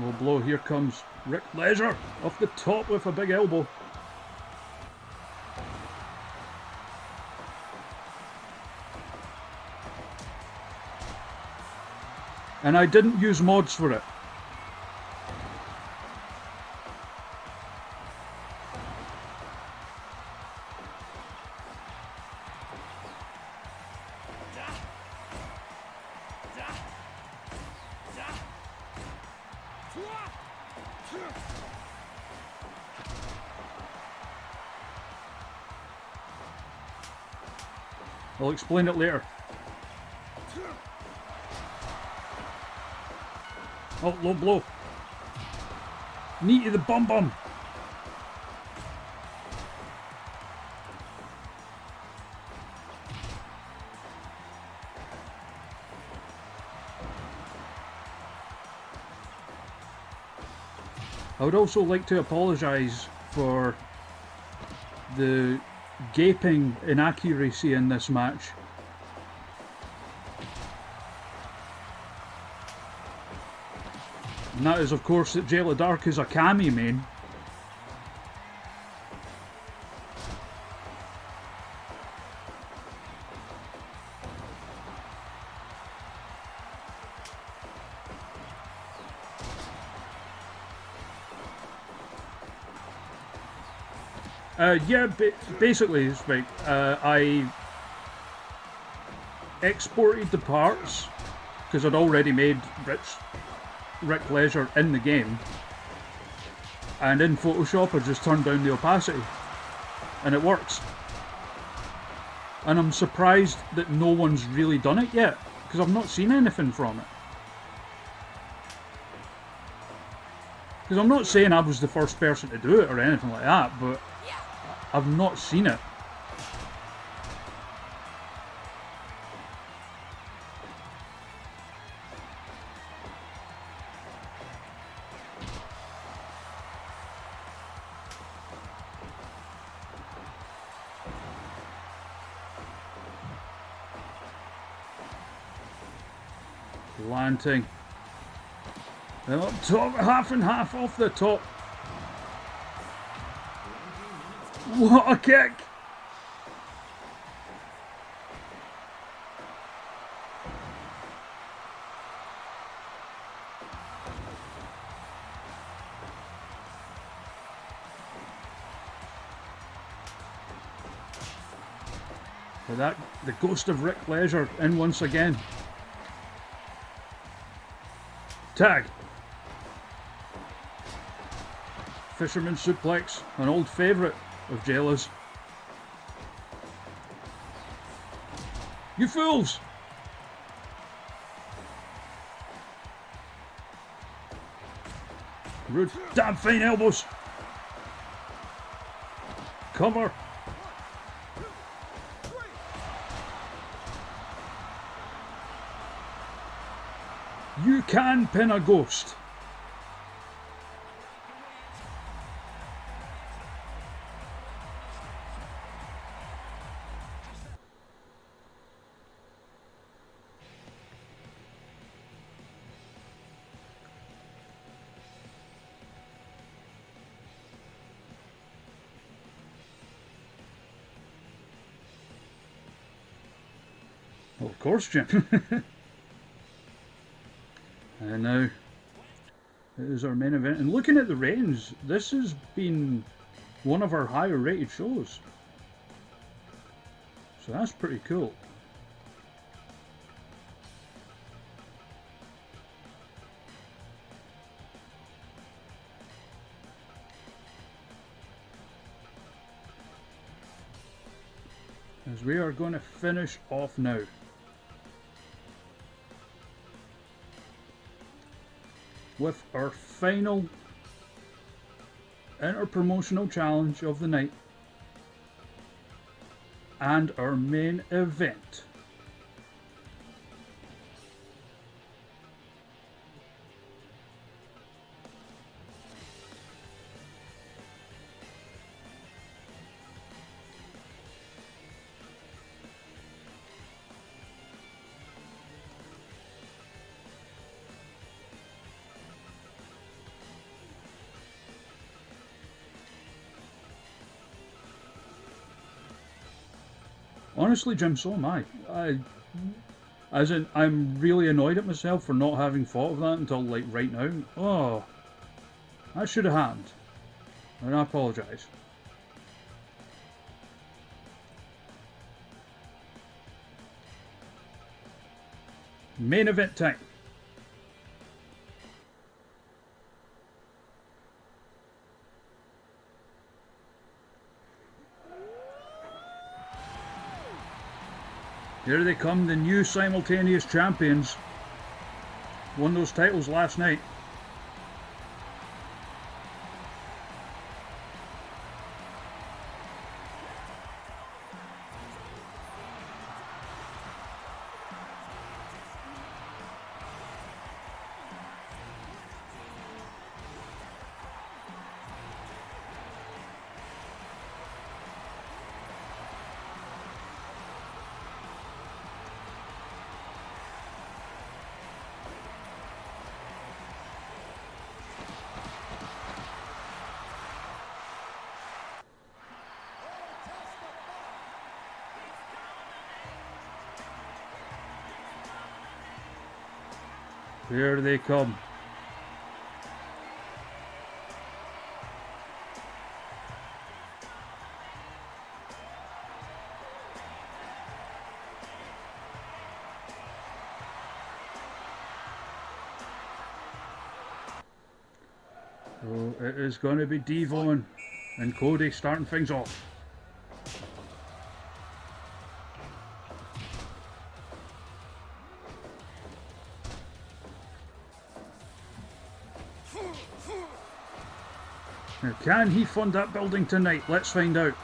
Low blow, here comes Rick Lesnar off the top with a big elbow. And I didn't use mods for it. I'll explain it later. Oh, low blow. Knee to the bum bum. I would also like to apologise for the gaping inaccuracy in this match. And that is, of course, that Jayla Dark is a Kami main. Yeah, basically, it's right. I exported the parts because I'd already made Rick Leisure in the game, and in Photoshop I just turned down the opacity, and it works. And I'm surprised that no one's really done it yet, because I've not seen anything from it. Because I'm not saying I was the first person to do it or anything like that, but I've not seen it. Landing. Then up top, half and half off the top. What a kick! For that, the ghost of Rick Leisure in once again. Tag. Fisherman suplex, an old favourite of Jayla's. You fools! Rude, damn fine elbows. Cover. You can pin a ghost. Well, of course, Jim. And now it is our main event. And looking at the ratings, this has been one of our higher rated shows. So that's pretty cool. As we are going to finish off now. With our final inter-promotional challenge of the night and our main event. Honestly, Jim, so am I. I'm really annoyed at myself for not having thought of that until, like, right now. Oh, that should have happened. And I apologise. Main event time. Here they come, the new simultaneous champions. Won those titles last night. Here they come. So it is going to be Devon and Cody starting things off. Now, can he fund that building tonight? Let's find out.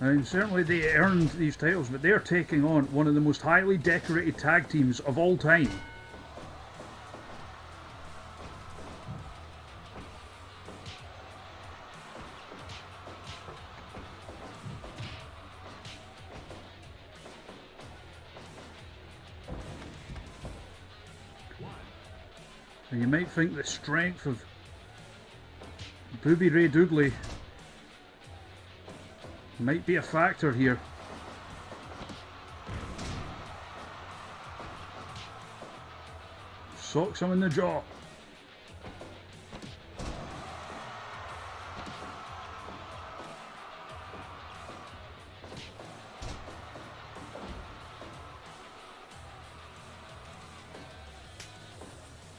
And certainly they earned these titles, but they're taking on one of the most highly decorated tag teams of all time. And you might think the strength of Booby Ray Dudley might be a factor here. Socks him in the jaw.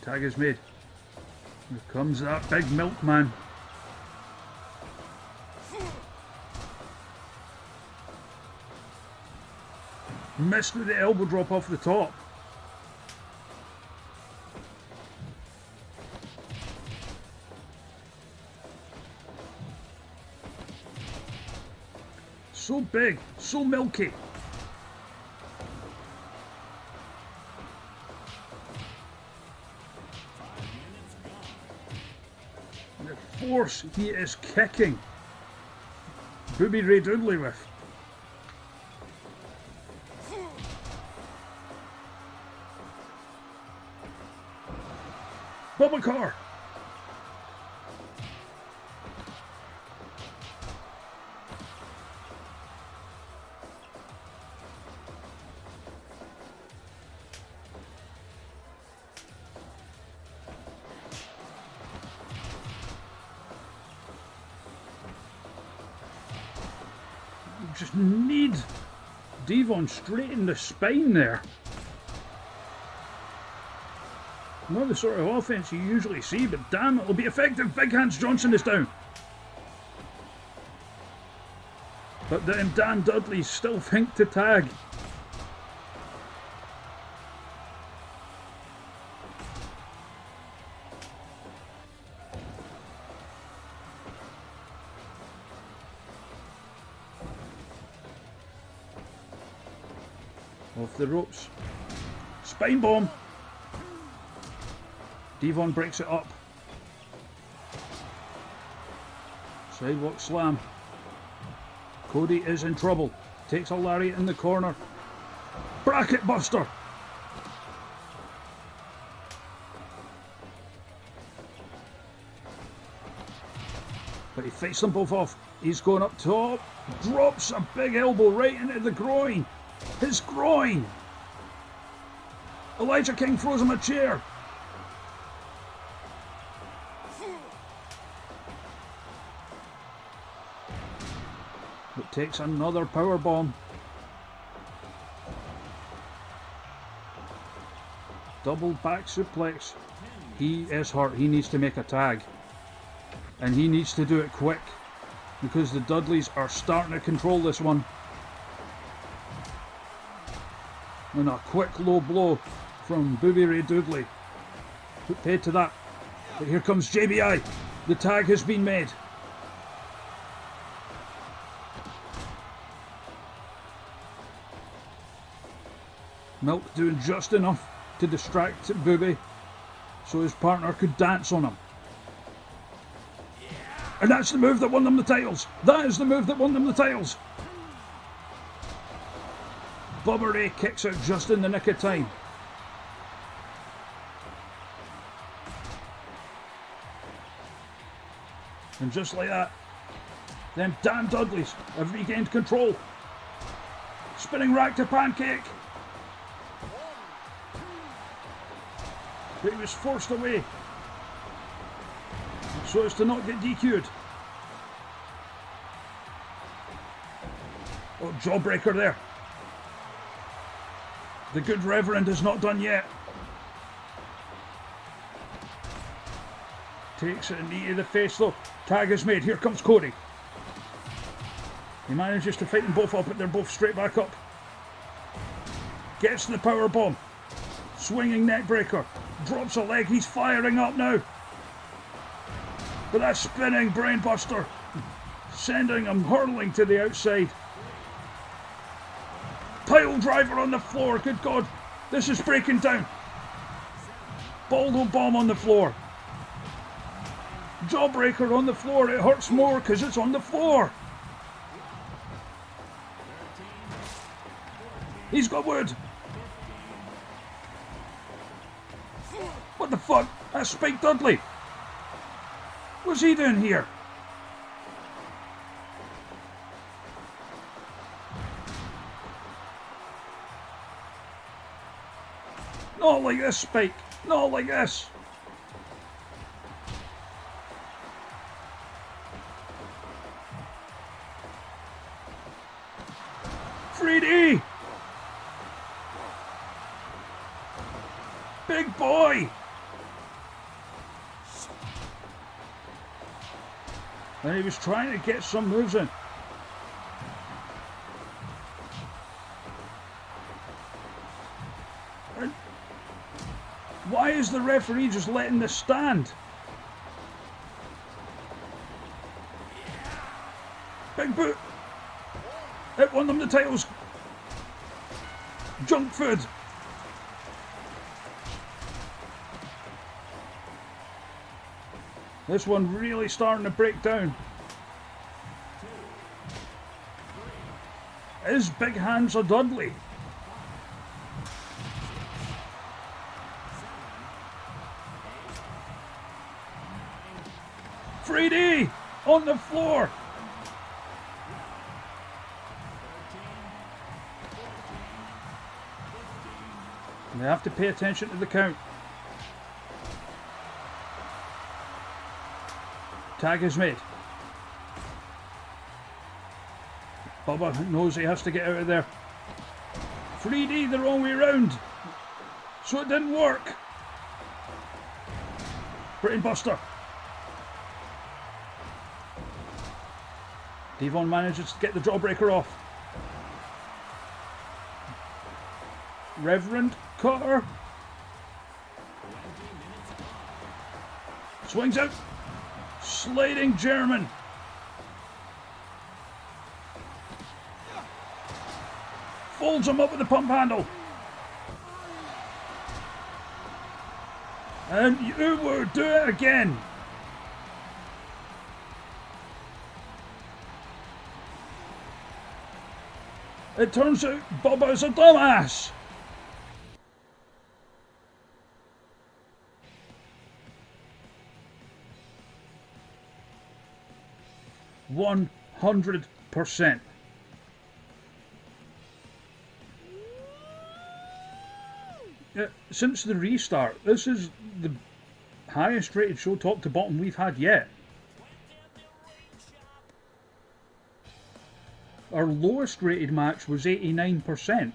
Tag is made. Here comes that big milkman. Missed with the elbow drop off the top. So big, so milky. The force he is kicking Booby Ray Dudley with. Bubba car. You just need Devon straight in the spine there. Not the sort of offense you usually see, but damn, it'll be effective. Big Hands Johnson is down. But then Dan Dudley still think to tag. Off the ropes. Spine bomb. Devon breaks it up. Sidewalk slam. Cody is in trouble. Takes a lariat in the corner. Bracket buster. But he fights them both off. He's going up top. Drops a big elbow right into the groin. His groin. Elijah King throws him a chair. But takes another power bomb. Double back suplex. He is hurt. He needs to make a tag. And he needs to do it quick. Because the Dudleys are starting to control this one. And a quick low blow from Booby Ray Dudley. Put paid to that. But here comes JBI. The tag has been made. Milk doing just enough to distract Booby so his partner could dance on him. And that's the move that won them the titles. That is the move that won them the titles. Bubba Ray kicks out just in the nick of time. And just like that, them damn Dudleys have regained control. Spinning rack to pancake. But he was forced away so as to not get DQ'd. Oh, jawbreaker there. The good Reverend is not done yet. Takes a knee to the face though. Tag is made. Here comes Cody. He manages to fight them both up, but they're both straight back up. Gets the power bomb. Swinging neck breaker. Drops a leg. He's firing up now. But that spinning brainbuster, sending him hurling to the outside. Pile driver on the floor. Good God. This is breaking down. Baldo bomb on the floor. Jawbreaker on the floor. It hurts more because it's on the floor. He's got wood. What the fuck? That's Spike Dudley. What's he doing here? Not like this, Spike. Not like this. Freddie! Big boy! And he was trying to get some moves in. And why is the referee just letting this stand? Big boot! It won them the titles. Junk food. This one really starting to break down. Is Big Hands a Dudley? Freddie on the floor. They have to pay attention to the count. Tag is made. Bubba knows he has to get out of there. 3D the wrong way round. So it didn't work. Brainbuster. Devon manages to get the jawbreaker off. Reverend Cutter. Swings out. Sliding German. Folds him up with the pump handle. And you will do it again. It turns out Bubba's a dumbass. %100%. Since the restart, this is the highest rated show top to bottom we've had yet. Our lowest rated match was 89%.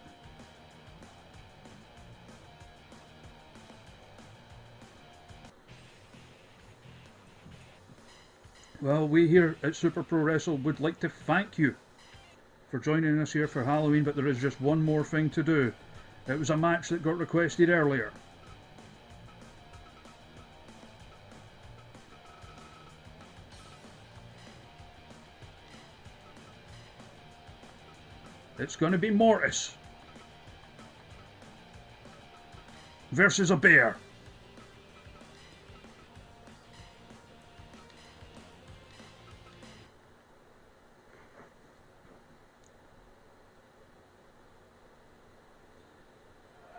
Well, we here at Super Pro Wrestle would like to thank you for joining us here for Halloween, but there is just one more thing to do. It was a match that got requested earlier. It's going to be Mortis versus a bear.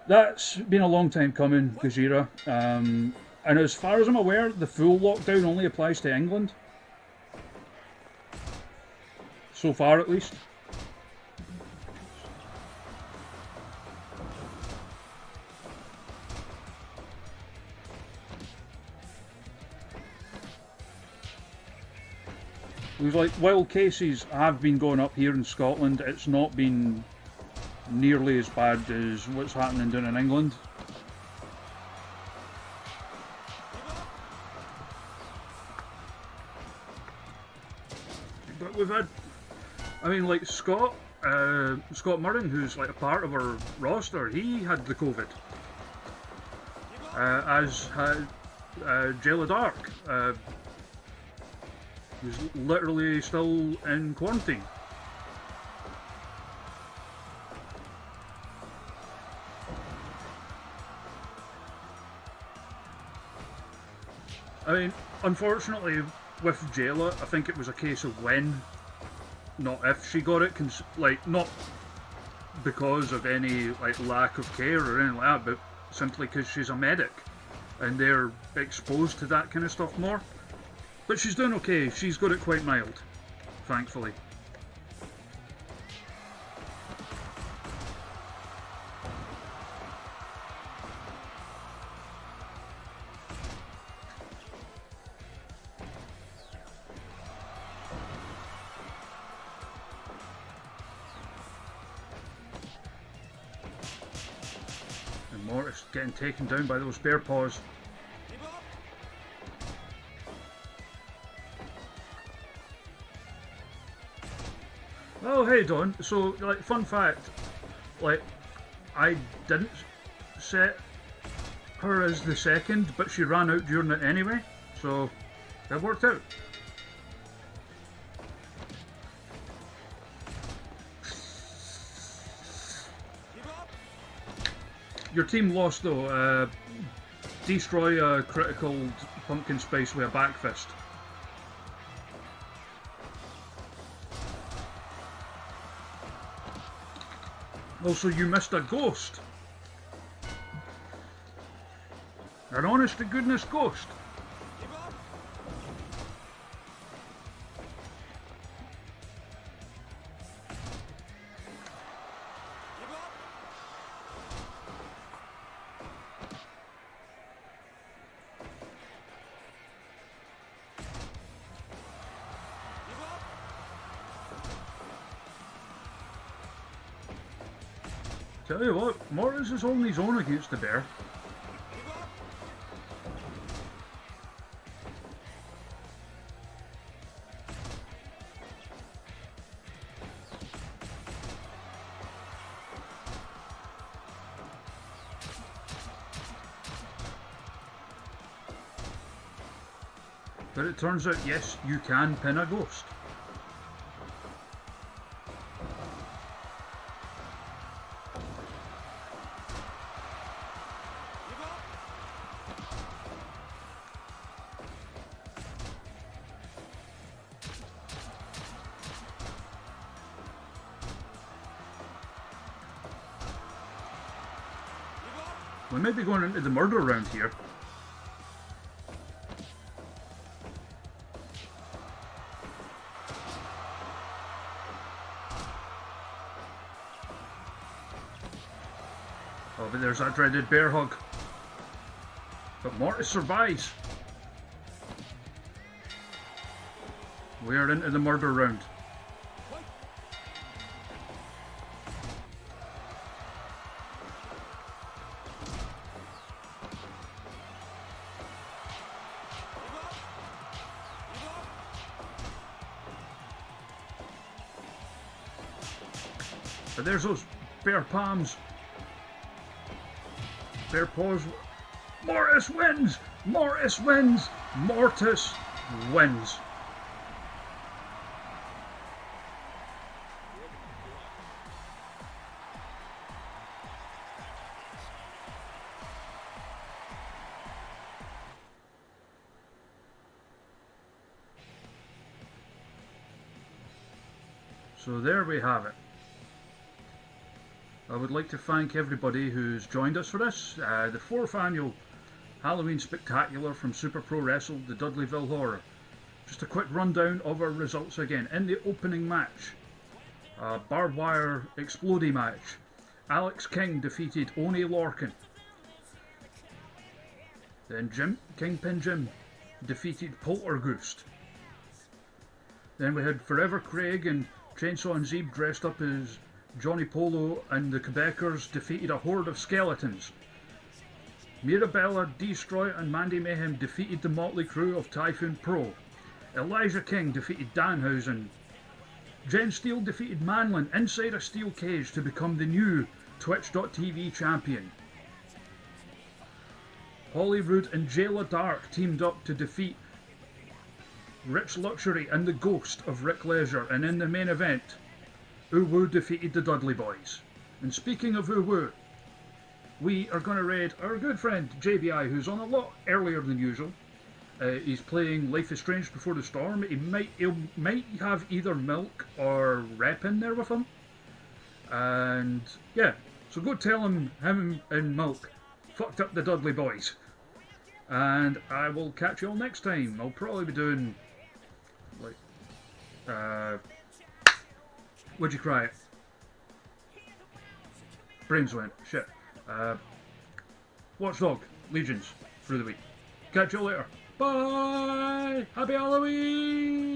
That's been a long time coming, Gajira. And as far as I'm aware, the full lockdown only applies to England. So far, at least. It was like, while cases have been going up here in Scotland, it's not been nearly as bad as what's happening down in England. But we've had, I mean, like Scott Murrin, who's like a part of our roster, he had the COVID. As had Jayla Dark. Who's literally still in quarantine. I mean, unfortunately, with Jayla, I think it was a case of when, not if she got it. Like, not because of any like lack of care or anything like that, but simply because she's a medic, and they're exposed to that kind of stuff more. But she's doing okay. She's got it quite mild, thankfully. And Mortis getting taken down by those bear paws. Oh, hey Don. So, like, fun fact, like, I didn't set her as the second, but she ran out during it anyway, so that worked out. Your team lost though. Destroy a critical pumpkin spice with a back fist. Also, you missed a ghost. An honest to goodness ghost. Tell you what, Mortis is holding his own against the bear. But it turns out, yes, you can pin a ghost. We may be going into the murder round here. Oh, but there's that dreaded bear hug. But Mortis survives. We are into the murder round. But there's those bear palms. Bear paws. Mortis wins! Mortis wins! Mortis wins. So there we have it. I would like to thank everybody who's joined us for this, the 4th annual Halloween Spectacular from Super Pro Wrestle, the Dudleyville Horror. Just a quick rundown of our results again. In the opening match, a barbed wire explodey match, Alex King defeated Oni Lorcan. Then Kingpin Jim defeated Poltergeist. Then we had Forever Craig and Chainsaw and Zeeb dressed up as Johnny Polo, and the Quebecers defeated a horde of skeletons. Mirabella, Destroy and Mandy Mayhem defeated the motley crew of Typhoon Pro. Elijah King defeated Danhausen. Jen Steele defeated Manlin inside a steel cage to become the new Twitch.tv champion. Hollywood and Jayla Dark teamed up to defeat Rich Luxury and the Ghost of Rick Leisure, and in the main event, Uwu defeated the Dudley Boys. And speaking of Uwu, we are going to raid our good friend JBI, who's on a lot earlier than usual. He's playing Life is Strange Before the Storm. He might have either Milk or Rep in there with him. And yeah, so go tell him and Milk fucked up the Dudley Boys. And I will catch you all next time. I'll probably be doing like Would you cry it? Brains went. Shit. Watchdog Legions through the week. Catch you later. Bye! Happy Halloween!